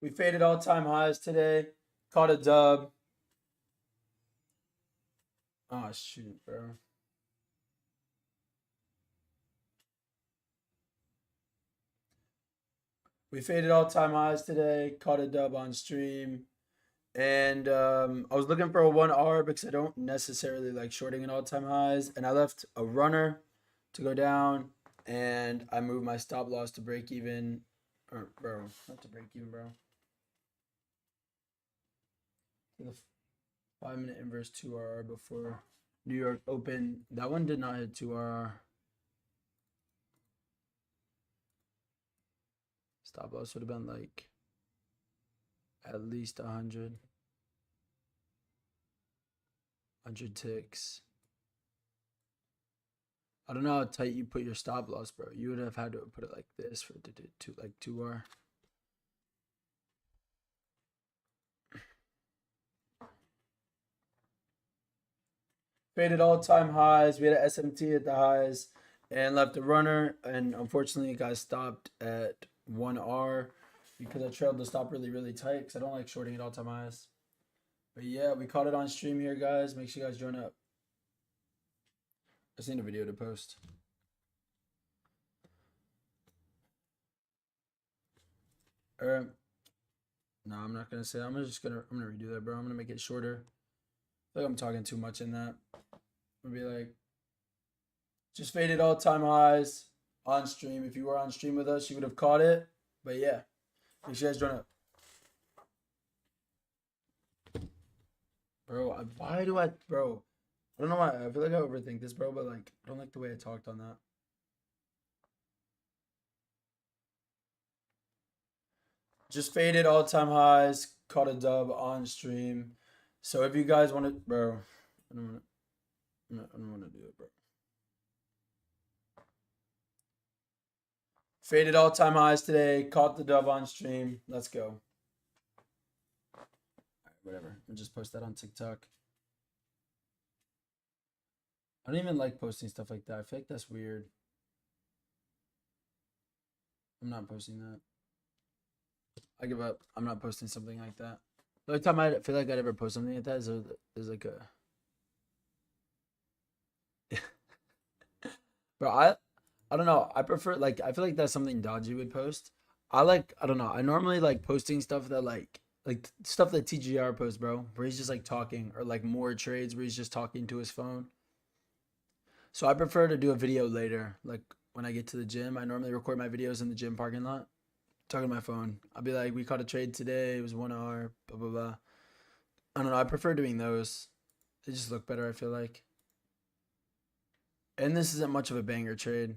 We faded all-time highs today. Caught a dub. Oh shoot, bro. We faded all-time highs today. Caught a dub on stream. And I was looking for a 1R because I don't necessarily like shorting in all-time highs. And I left a runner to go down. And I moved my stop loss to break even. Or, bro, not to break even, bro. To the 5-minute inverse 2RR before New York Open. That one did not hit 2RR. Stop loss would have been like at least 100 ticks. I don't know how tight you put your stop loss, bro. You would have had to put it like this for it to do like 2R. Faded all-time highs. We had an SMT at the highs and left a runner. And unfortunately, it got stopped at 1R because I trailed the stop really, really tight because I don't like shorting at all-time highs. But yeah, we caught it on stream here, guys. Make sure you guys join up. I just need a video to post. No, I'm not gonna say. I'm gonna redo that, bro. I'm gonna make it shorter. I feel like I'm talking too much in that. I'll be like, just faded all-time highs on stream. If you were on stream with us, you would have caught it. But yeah, make sure you guys join up. Bro, why do I, bro? I don't know why. I feel like I overthink this, bro, but like, I don't like the way I talked on that. Just faded all-time highs, caught a dub on stream. So if you guys want to, bro, I don't want to do it, bro. Faded all-time highs today, caught the dub on stream. Let's go. All right, whatever. I'll just post that on TikTok. I don't even like posting stuff like that. I feel like that's weird. I'm not posting that. I give up. I'm not posting something like that. The only time I feel like I'd ever post something like that is like a bro, I don't know. I prefer like I feel like that's something Dodgy would post. I don't know. I normally like posting stuff that like stuff that TGR posts, bro, where he's just like talking, or like more trades where he's just talking to his phone. So I prefer to do a video later, like when I get to the gym. I normally record my videos in the gym parking lot, talking to my phone. I'll be like, we caught a trade today. It was 1R, blah blah blah. I don't know. I prefer doing those. They just look better, I feel like. And this isn't much of a banger trade.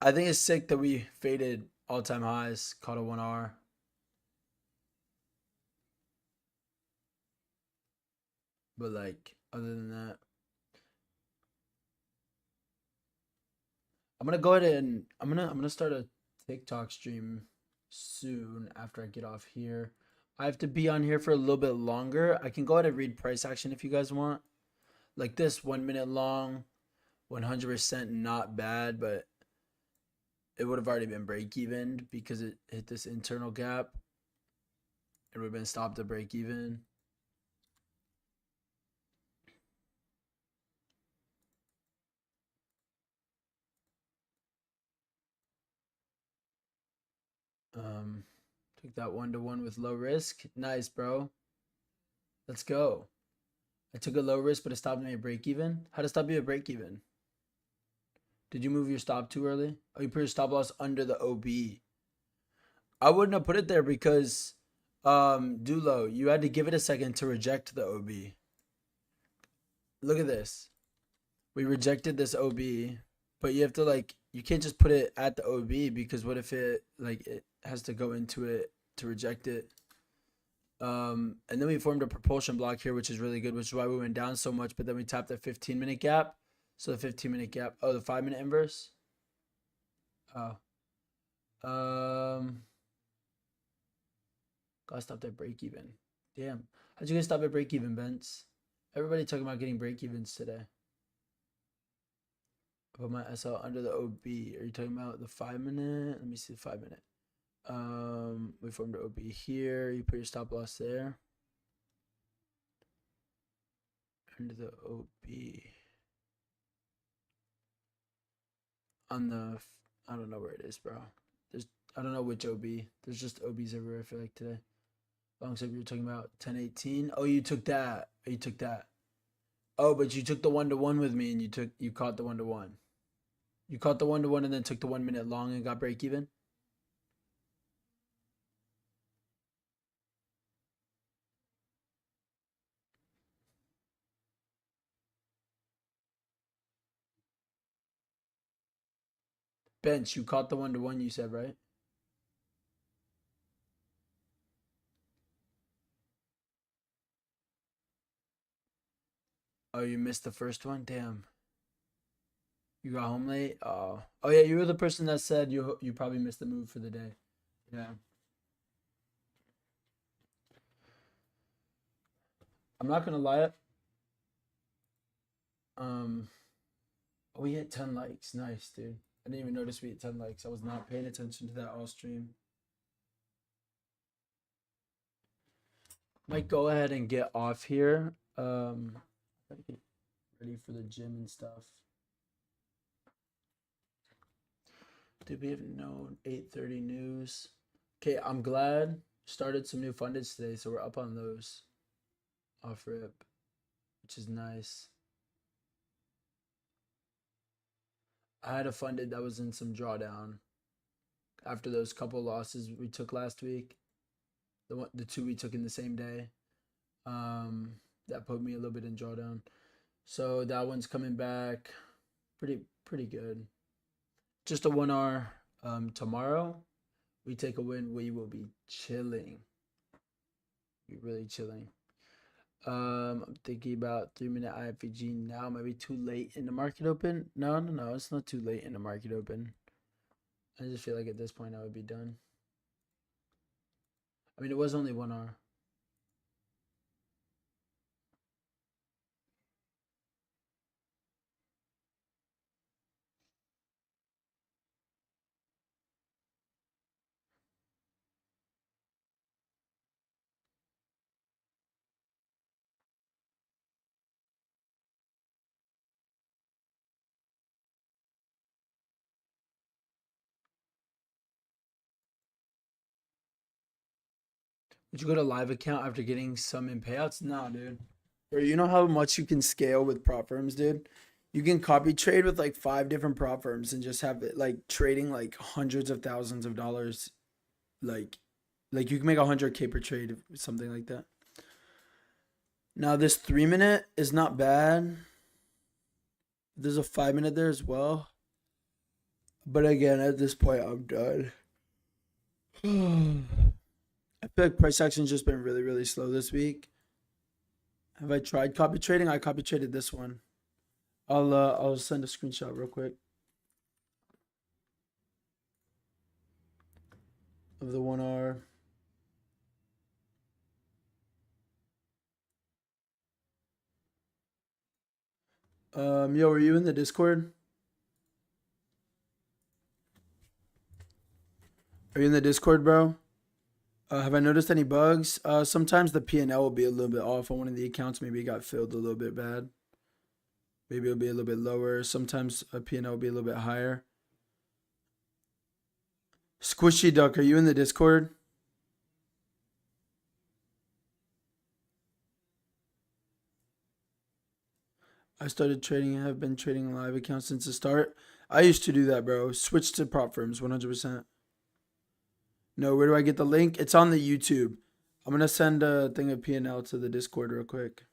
I think it's sick that we faded all-time highs, caught a 1R. But like, other than that, I'm gonna go ahead and I'm gonna start a TikTok stream soon after I get off here. I have to be on here for a little bit longer. I can go ahead and read price action if you guys want. Like this 1 minute long, 100% not bad, but it would have already been break even because it hit this internal gap. It would have been stopped at break even. Took that 1-to-1 with low risk. Nice, bro. Let's go. I took a low risk, but it stopped me at break even. How to stop you at break even? Did you move your stop too early? Oh, you put your stop loss under the OB. I wouldn't have put it there because, Dulo, you had to give it a second to reject the OB. Look at this. We rejected this OB, but you have to like, you can't just put it at the OB because what if it like it has to go into it to reject it. And then we formed a propulsion block here, which is really good, which is why we went down so much. But then we tapped the 15-minute gap. So the 15-minute gap. Oh, the 5-minute inverse. Oh. Gotta stop that break even. Damn. How'd you guys stop at break even, Bents? Everybody talking about getting break evens today. I put my SL under the OB. Are you talking about the 5-minute? Let me see the 5-minute. We formed an OB here. You put your stop loss there. Under the OB. On the, I don't know where it is, bro. I don't know which OB. There's just OBs everywhere, I feel like, today. Alongside, you were talking about 1018. Oh, you took that. You took that. Oh, but you took the 1-to-1 with me, and you caught the 1-to-1. You caught the 1-to-1 and then took the 1 minute long and got break even. Bench, you caught the 1-to-1. You said, right? Oh, you missed the first one. Damn. You got home late. Oh, yeah. You were the person that said you probably missed the move for the day. Yeah. I'm not gonna lie. Um, we hit 10 likes. Nice, dude. I didn't even notice we hit 10 likes. I was not paying attention to that all stream. Might go ahead and get off here. Gotta get ready for the gym and stuff. Did we have no 8:30 news? Okay, I'm glad. Started some new fundeds today, so we're up on those. Off rip, which is nice. I had a funded that was in some drawdown after those couple losses we took last week. The two we took in the same day. That put me a little bit in drawdown. So that one's coming back pretty good. Just a 1R. Tomorrow we take a win, we will be chilling. Be really chilling. I'm thinking about 3-minute iFVG now. Maybe too late in the market open. No, it's not too late in the market open. I just feel like at this point I would be done. I mean, it was only 1R. Would you go to live account after getting some in payouts? No, dude. Bro, you know how much you can scale with prop firms, dude? You can copy trade with like 5 different prop firms and just have it like trading like hundreds of thousands of dollars. Like you can make 100K per trade, something like that. Now this 3-minute is not bad. There's a 5-minute there as well. But again, at this point, I'm done. I feel like price action's just been really, really slow this week. Have I tried copy trading? I copy traded this one. I'll send a screenshot real quick of the 1R. Yo, are you in the Discord? Are you in the Discord, bro? Have I noticed any bugs? Sometimes the P&L will be a little bit off on one of the accounts. Maybe it got filled a little bit bad. Maybe it'll be a little bit lower. Sometimes a P&L will be a little bit higher. Squishy Duck, are you in the Discord? I started trading and have been trading a live account since the start. I used to do that, bro. Switch to prop firms, 100%. No, where do I get the link? It's on the YouTube. I'm going to send a thing of P&L to the Discord real quick.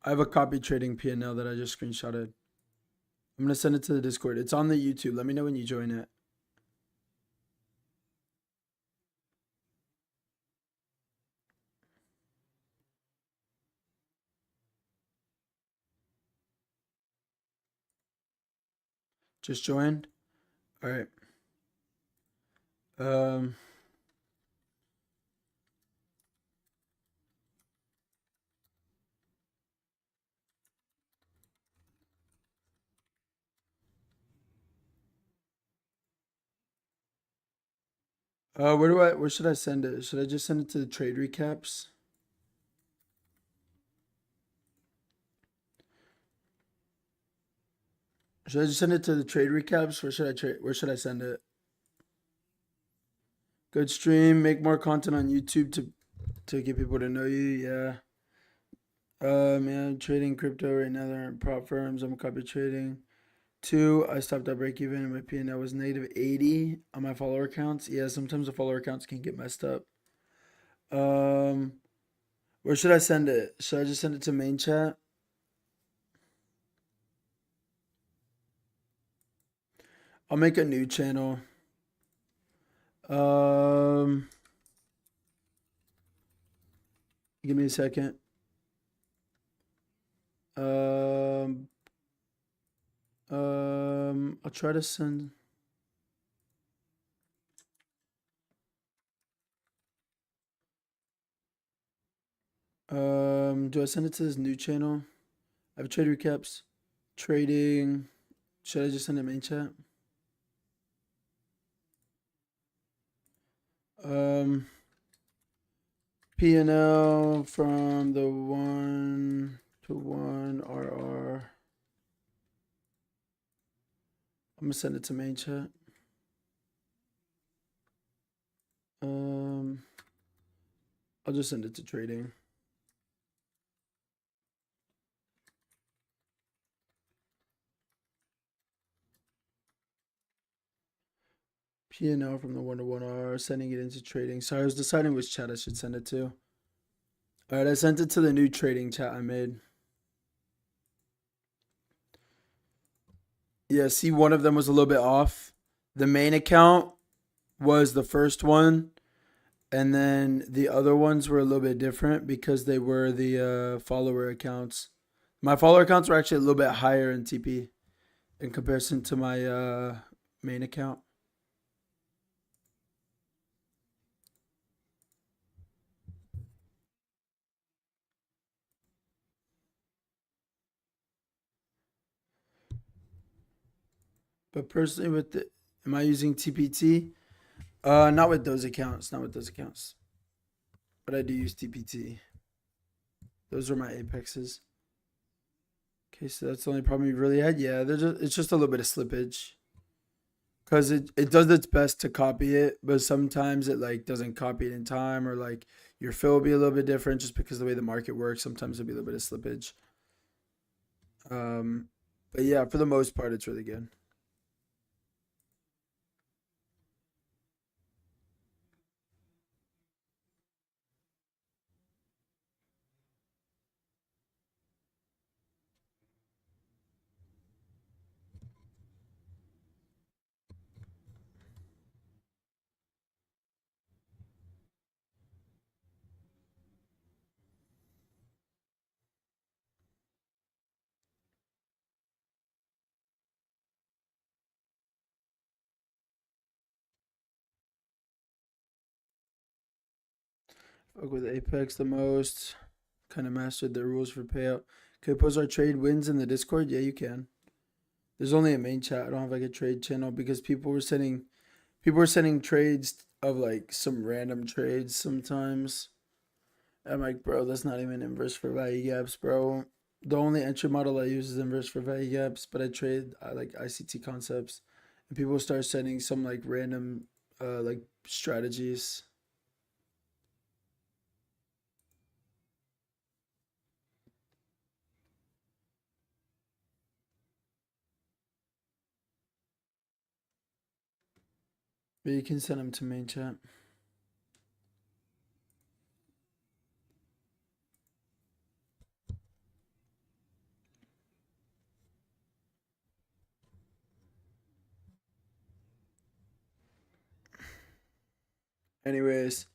I have a copy trading P&L that I just screenshotted. I'm going to send it to the Discord. It's on the YouTube. Let me know when you join it. Just joined? All right. Where should I send it? Should I just send it to the trade recaps? Should I just send it to the trade recaps? Where should I send it? Good stream. Make more content on YouTube to get people to know you. Yeah. Man, trading crypto right now. There aren't prop firms. I'm copy trading. Two, I stopped at break even and my P&L was negative 80 on my follower counts. Yeah, sometimes the follower counts can get messed up. Where should I send it? Should I just send it to main chat? I'll make a new channel. Give me a second. I'll try to send. Do I send it to this new channel? I have trade recaps, trading. Should I just send it main chat? P&L from the 1-to-1 RR. I'm gonna send it to main chat. I'll just send it to trading. P&L from the 1-to-1 RR, sending it into trading. So I was deciding which chat I should send it to. All right, I sent it to the new trading chat I made. Yeah, see, one of them was a little bit off. The main account was the first one, and then the other ones were a little bit different because they were the follower accounts. My follower accounts were actually a little bit higher in TP in comparison to my main account. But personally, am I using TPT? Not with those accounts. Not with those accounts. But I do use TPT. Those are my apexes. Okay, so that's the only problem you really had. Yeah, it's just a little bit of slippage. Because it does its best to copy it, but sometimes it like doesn't copy it in time, or like your fill will be a little bit different just because of the way the market works. Sometimes there'll be a little bit of slippage. But yeah, for the most part, it's really good. Fuck with Apex the most. Kind of mastered the rules for payout. Can we post our trade wins in the Discord? Yeah, you can. There's only a main chat. I don't have like a trade channel because people were sending trades of like some random trades sometimes. I'm like, bro, that's not even inverse for value gaps, bro. The only entry model I use is inverse for value gaps, but I like ICT concepts, and people start sending some like random like strategies. But you can send them to main chat. Anyways,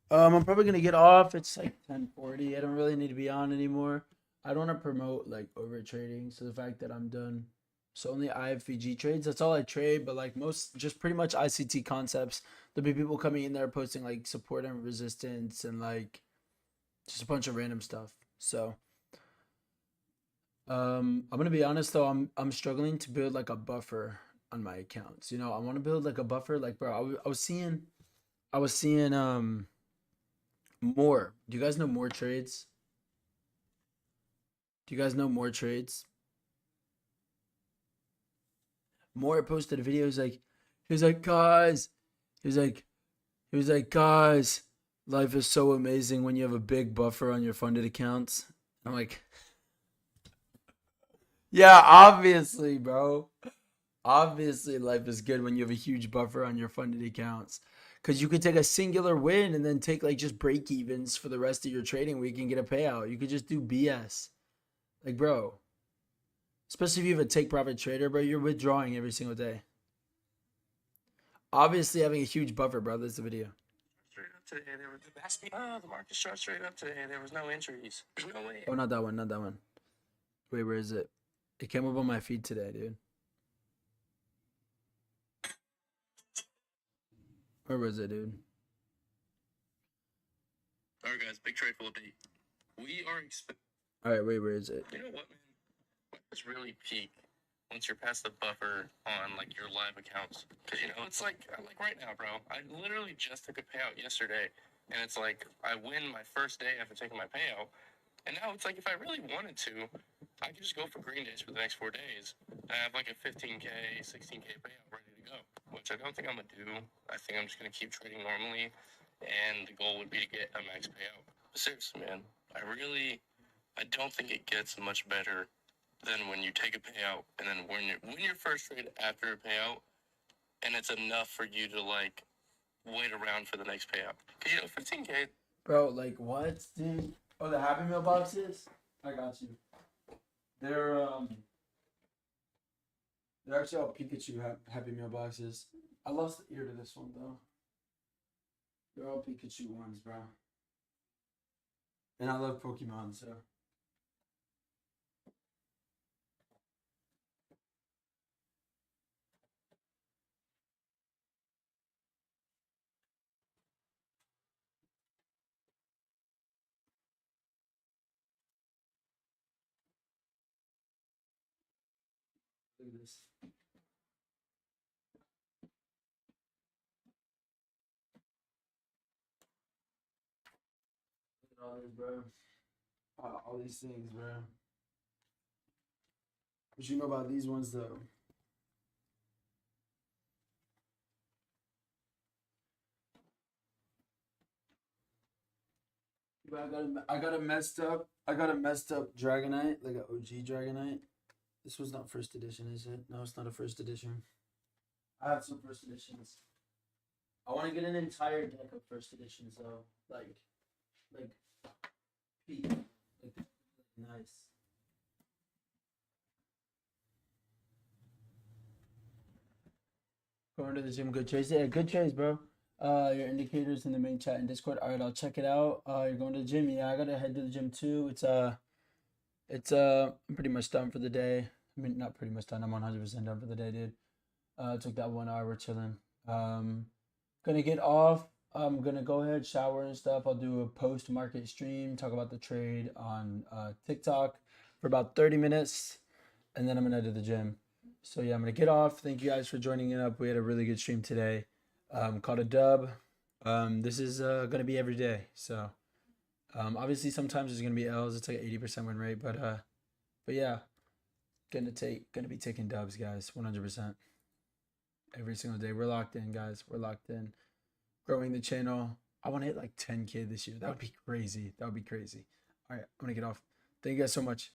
I'm probably gonna get off. It's like 10:40. I don't really need to be on anymore. I don't want to promote like over trading. So the fact that I'm done. So only iFVG trades. That's all I trade. But like most, just pretty much ICT concepts. There'll be people coming in there posting like support and resistance and like just a bunch of random stuff. So I'm gonna be honest though. I'm struggling to build like a buffer on my accounts. I want to build like a buffer. Like bro, I was seeing I was seeing more. Do you guys know more trades? Do you guys know more trades? More posted a video. He was like, guys. He was like, guys. Life is so amazing when you have a big buffer on your funded accounts. I'm like, yeah, obviously, bro. Obviously, life is good when you have a huge buffer on your funded accounts. Because you could take a singular win and then take like just break evens for the rest of your trading week and get a payout. You could just do BS. Like, bro, especially if you have a take profit trader, bro, you're withdrawing every single day. Obviously, having a huge buffer, bro. That's the video. Straight up today, there was the market shot straight up today. There was no entries. There's no way. Oh, not that one. Not that one. Wait, where is it? It came up on my feed today, dude. Where was it, dude? All right, guys, big trade full update. We are expecting. All right, wait, where is it? You know what, man? It's really peak once you're past the buffer on like your live accounts. Cause it's like right now, bro. I literally just took a payout yesterday, and it's like I win my first day after taking my payout, and now it's like if I really wanted to, I could just go for green days for the next 4 days. I have like a 15K, 16K payout ready to go, which I don't think I'm gonna do. I think I'm just gonna keep trading normally, and the goal would be to get a max payout. But seriously, man, I don't think it gets much better than when you take a payout and then win your first trade after a payout, and it's enough for you to like wait around for the next payout. Cause 15K. Bro, like what, dude? Oh, the Happy Meal boxes? I got you. They're actually all Pikachu Happy Meal boxes. I lost the ear to this one though. They're all Pikachu ones, bro. And I love Pokemon, so. Look at this. Look at all this, bro. All these things, bro. What you know about these ones though? I got a messed up Dragonite, like an OG Dragonite. This was not first edition, is it? No, it's not a first edition. I have some first editions. I want to get an entire deck of first editions though, like peak, like nice. Going to the gym, good chase. Yeah, good chase, bro. Your indicators in the main chat and Discord. All right, I'll check it out. You're going to the gym. Yeah, I gotta head to the gym too. I'm pretty much done for the day. I mean, not pretty much done. I'm 100% done for the day, dude. Took that 1 hour. We're chilling. Gonna get off. I'm gonna go ahead, shower and stuff. I'll do a post market stream, talk about the trade on TikTok for about 30 minutes, and then I'm gonna head to the gym. So yeah, I'm gonna get off. Thank you guys for joining in up. We had a really good stream today. Called a dub. This is gonna be every day. So obviously sometimes there's gonna be L's. It's like 80% win rate, but yeah, gonna be taking dubs, guys. 100% every single day. We're locked in, guys. We're locked in. Growing the channel. I want to hit like 10K this year. That would be crazy. That would be crazy. All right, I'm gonna get off. Thank you guys so much.